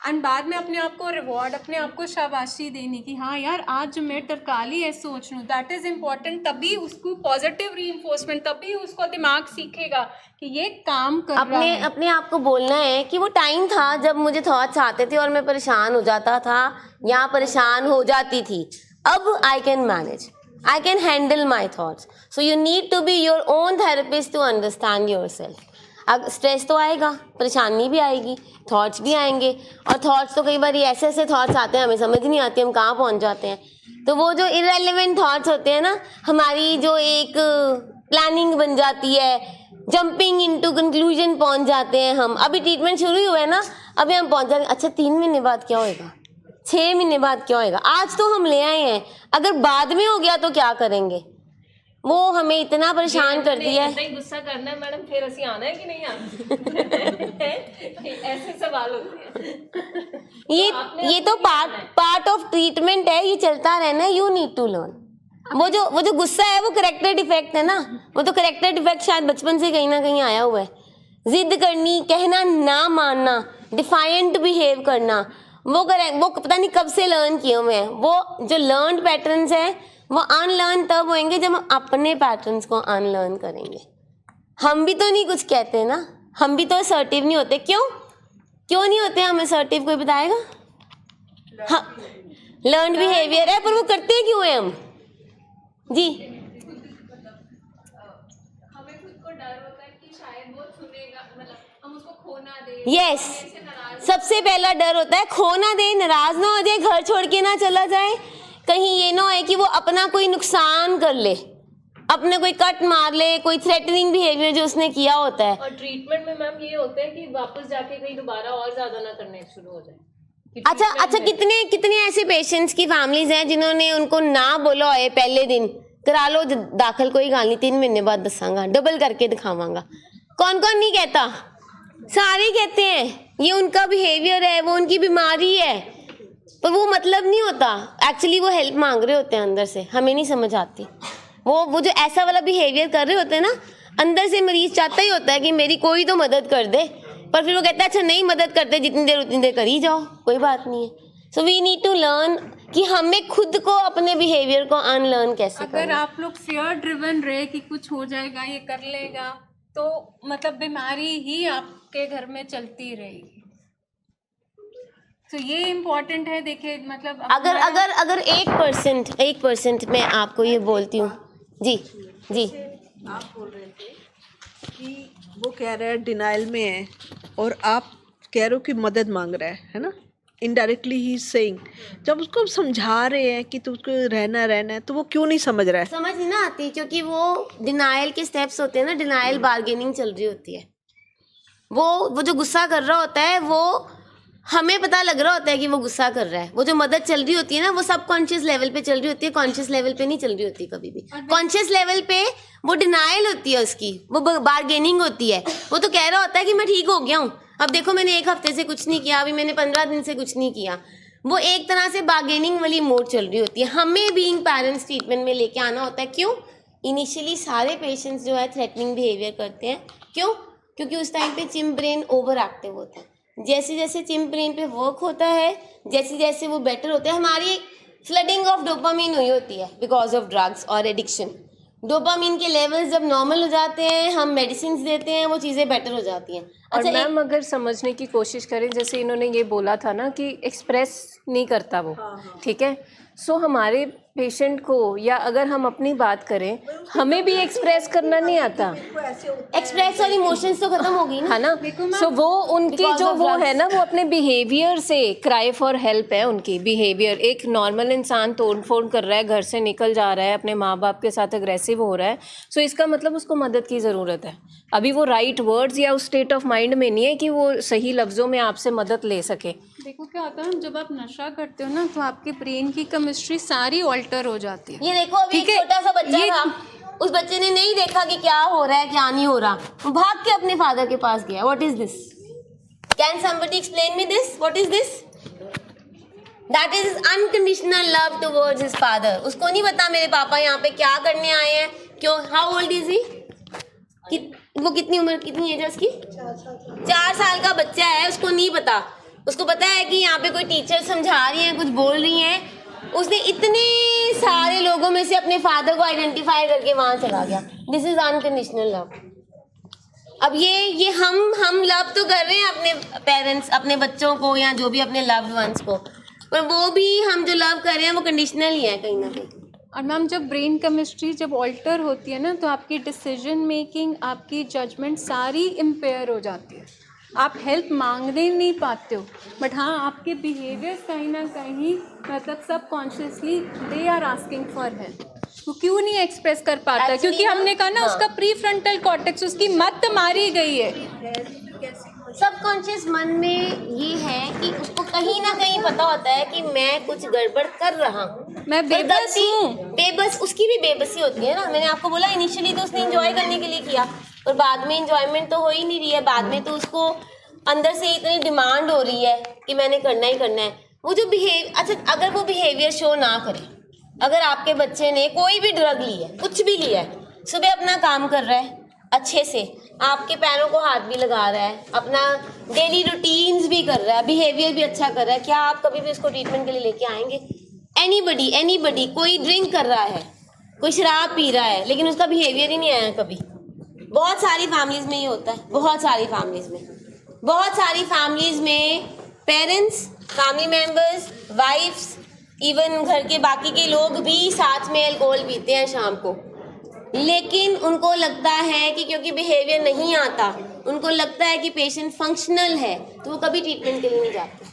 D: एंड बाद में अपने आप को रिवॉर्ड, अपने आप को शाबाशी देने की, हाँ यार आज जो मैं टरकाली है सोच लूँ, दैट इज़ इम्पॉर्टेंट। तभी उसको पॉजिटिव रीइंफोर्समेंट, तभी उसको दिमाग सीखेगा कि ये काम कर रहा है।
E: अपने आप को बोलना है कि वो टाइम था जब मुझे थॉट्स आते थे और मैं परेशान हो जाता था या परेशान हो जाती थी। अब I can manage, I can handle my thoughts. So you need to be your own therapist to understand yourself. अब स्ट्रेस तो आएगा, परेशानी भी आएगी, थॉट्स भी आएंगे, और थॉट्स तो कई बार ऐसे ऐसे थॉट्स आते हैं हमें समझ नहीं आती हम कहाँ पहुँच जाते हैं। तो वो जो इररेलेवेंट थॉट्स होते हैं ना, हमारी जो एक प्लानिंग बन जाती है, जंपिंग इनटू कंक्लूजन पहुँच जाते हैं हम। अभी ट्रीटमेंट शुरू ही हुआ है ना, अभी हम पहुँच जाएंगे अच्छा 3 महीने बाद क्या होएगा, 6 महीने बाद क्या होएगा, आज तो हम ले आए हैं, अगर बाद में हो गया तो क्या करेंगे। वो हमें इतना परेशान करती है।
A: नहीं गुस्सा करना है मैडम, फिर ਅਸੀਂ आना है कि नहीं आना ऐसे सवाल होते हैं।
E: ये तो पार्ट ऑफ ट्रीटमेंट है, ये चलता रहना है। You need to learn. वो जो गुस्सा है वो करेक्टर डिफेक्ट है ना, वो तो करेक्टर डिफेक्ट शायद बचपन से कहीं ना कहीं आया हुआ है। जिद करनी, कहना ना मानना, डिफाइंट बिहेव करना, वो पता नहीं कब से लर्न किए हुए हैं। वो जो लर्न पैटर्न्स हैं वो अनलर्न तब होंगे जब हम अपने पैटर्न्स को अनलर्न करेंगे। हम भी तो नहीं कुछ कहते ना, हम भी तो असर्टिव नहीं होते। क्यों नहीं होते हम असर्टिव, कोई बताएगा? हाँ, लर्न बिहेवियर है, पर वो करते क्यों हैं हम? जी,
F: हमें खुद को डर होता है कि शायद वो सुनेगा, मतलब हम उसको खो ना दे।
E: यस, सबसे पहला डर होता है खो ना दे, नाराज ना हो जाए, घर छोड़ के ना चला जाए, कहीं ये ना हो कि वो अपना कोई नुकसान कर ले, अपने कोई कट मार ले, कोई थ्रेटनिंग बिहेवियर जो उसने किया होता है।
A: और ट्रीटमेंट में मैम ये होता है कि वापस जाके कहीं दोबारा और ज्यादा ना करने शुरू हो जाए।
E: अच्छा, कितने ऐसे पेशेंट्स की फैमिलीज हैं जिन्होंने उनको ना बोला है पहले दिन, करा लो दाखिल, कोई गाल नहीं, 3 महीने बाद दसांगा, डबल करके दिखावांगा। कौन कौन नहीं कहता? सारे कहते हैं, ये उनका बिहेवियर है, वो उनकी बीमारी है, पर वो मतलब नहीं होता। एक्चुअली वो हेल्प मांग रहे होते हैं अंदर से, हमें नहीं समझ आती। वो जो ऐसा वाला बिहेवियर कर रहे होते हैं ना, अंदर से मरीज चाहता ही होता है कि मेरी कोई तो मदद कर दे, पर फिर वो कहता है अच्छा नहीं मदद करते, जितनी देर उतनी देर कर ही जाओ, कोई बात नहीं है। So we need to learn कि हमें खुद को अपने बिहेवियर को अनलर्न कैसे
D: अगर
E: करें।
D: आप लोग फियर ड्रिवन रहे कि कुछ हो जाएगा, ये कर लेगा, तो मतलब बीमारी ही आपके घर में चलती रहेगी। तो ये इम्पोर्टेंट है। देखिए मतलब
E: अगर 1% मैं आपको ये बोलती हूँ। जी,
C: आप बोल रहे थे कि वो कह रहा है डिनाइल में है और आप कह रहे हो कि मदद मांग रहा है ना, इनडायरेक्टली ही सेइंग। जब उसको समझा रहे हैं कि तुमको रहना है, तो वो क्यों नहीं समझ रहा है?
E: समझ नहीं ना आती, क्योंकि वो डिनाइल के स्टेप्स होते हैं ना, डिनाइल बार्गेनिंग चल रही होती है। वो जो गुस्सा कर रहा होता है, वो हमें पता लग रहा होता है कि वो गुस्सा कर रहा है। वो जो मदद चल रही होती है ना, वो सब कॉन्शियस लेवल पे चल रही होती है, कॉन्शियस लेवल पे नहीं चल रही होती कभी भी। कॉन्शियस लेवल पे वो डिनाइल होती है उसकी, वो बार्गेनिंग होती है। वो तो कह रहा होता है कि मैं ठीक हो गया हूँ, अब देखो मैंने 1 हफ्ते से कुछ नहीं किया, अभी मैंने 15 दिन से कुछ नहीं किया। वो एक तरह से बार्गेनिंग वाली मोड चल रही होती है। हमें बीइंग पेरेंट्स ट्रीटमेंट में लेके आना होता है। क्यों? इनिशियली सारे पेशेंट्स जो है थ्रेटनिंग बिहेवियर करते हैं। क्यों? क्योंकि उस टाइम पे चिम ब्रेन ओवर एक्टिव होता है। जैसे जैसे चिम ब्रेन पे वर्क होता है, जैसे जैसे वो बेटर होता है, हमारी फ्लडिंग ऑफ डोपामिन हुई होती है बिकॉज ऑफ ड्रग्स और एडिक्शन। डोपामिन के लेवल्स जब नॉर्मल हो जाते हैं, हम मेडिसिन देते हैं, वो चीज़ें बेटर हो जाती हैं।
A: और मैम अगर समझने की कोशिश करें, जैसे इन्होंने ये बोला था ना कि एक्सप्रेस नहीं करता वो, ठीक है, सो हमारे पेशेंट को, या अगर हम अपनी बात करें, हमें भी एक्सप्रेस करना नहीं आता।
E: एक्सप्रेस और इमोशंस तो खत्म हो गई ना,
A: है ना। सो वो उनकी जो वो है ना, वो अपने बिहेवियर से क्राई फॉर हेल्प है उनकी बिहेवियर। एक नॉर्मल इंसान तोड़ फोड़ कर रहा है, घर से निकल जा रहा है, अपने माँ बाप के साथ अग्रेसिव हो रहा है, सो इसका मतलब उसको मदद की ज़रूरत है। अभी वो राइट वर्ड्स या उस स्टेट ऑफ माइंड में नहीं है कि वो सही लफ्ज़ों में आपसे मदद ले सके।
D: देखो क्या होता है, जब आप नशा करते हो ना, तो आपके ब्रेन की केमिस्ट्री सारी ऑल्टर हो जाती है।
E: ये देखो अभी एक छोटा सा बच्चा था, उस बच्चे ने नहीं देखा कि क्या हो रहा है क्या नहीं हो रहा, वो भाग के अपने फादर के पास गया। What is this? Can somebody explain me this? What is this? That is unconditional love towards his father. उसको नहीं पता मेरे पापा यहाँ पे क्या करने आए हैं, क्यों, हाउ ओल्ड इज ही, वो कितनी उम्र, कितनी एज है उसकी? 4 साल का बच्चा है, उसको नहीं पता। उसको पता है कि यहाँ पे कोई टीचर समझा रही है, कुछ बोल रही हैं, उसने इतने सारे लोगों में से अपने फादर को आइडेंटिफाई करके वहाँ चला गया। This is unconditional love. अब ये हम लव तो कर रहे हैं अपने पेरेंट्स, अपने बच्चों को या जो भी अपने लव्ड वंस को, पर वो भी हम जो लव कर रहे हैं वो कंडीशनल ही है कहीं ना कहीं।
D: और मैम जब ब्रेन केमिस्ट्री जब ऑल्टर होती है ना, तो आपकी डिसीजन मेकिंग, आपकी जजमेंट सारी इम्पेयर हो जाती है। आप हेल्प मांगने नहीं पाते हो, बट हाँ आपके बिहेवियर्स कहीं ना कहीं मतलब subconsciously they are asking for help. वो क्यों नहीं एक्सप्रेस कर पाता?
E: Actually
D: क्योंकि हमने कहा ना
E: हाँ।
D: उसका प्री फ्रंटल कॉर्टेक्स, उसकी मत मारी गई है।
E: सबकॉन्शियस मन में ये है कि उसको कहीं ना कहीं पता होता है कि मैं कुछ गड़बड़ कर रहा हूँ,
D: मैं बेबस हूँ।
E: बेबस, उसकी भी बेबसी होती है ना। मैंने आपको बोला इनिशियली तो उसने एंजॉय करने के लिए किया, और बाद में एंजॉयमेंट तो हो ही नहीं रही है। बाद में तो उसको अंदर से इतनी डिमांड हो रही है कि मैंने करना ही करना है। वो जो अच्छा, अगर वो बिहेवियर शो ना करे, अगर आपके बच्चे ने कोई भी ड्रग ली है, कुछ भी लिया है, सुबह अपना काम कर रहा है अच्छे से, आपके पैरों को हाथ भी लगा रहा है, अपना डेली रूटीन्स भी कर रहा है, बिहेवियर भी अच्छा कर रहा है, क्या आप कभी भी उसको ट्रीटमेंट के लिए लेके आएंगे? एनीबडी, कोई ड्रिंक कर रहा है, कोई शराब पी रहा है, लेकिन उसका बिहेवियर ही नहीं आया कभी। बहुत सारी फैमिलीज में ये होता है, बहुत सारी फैमिलीज में parents, family members, wifes, even घर के बाकी के लोग भी साथ में अल्कोहल पीते हैं शाम को, लेकिन उनको लगता है कि क्योंकि बिहेवियर नहीं आता, उनको लगता है कि पेशेंट फंक्शनल है, तो वो कभी ट्रीटमेंट के लिए नहीं जाते।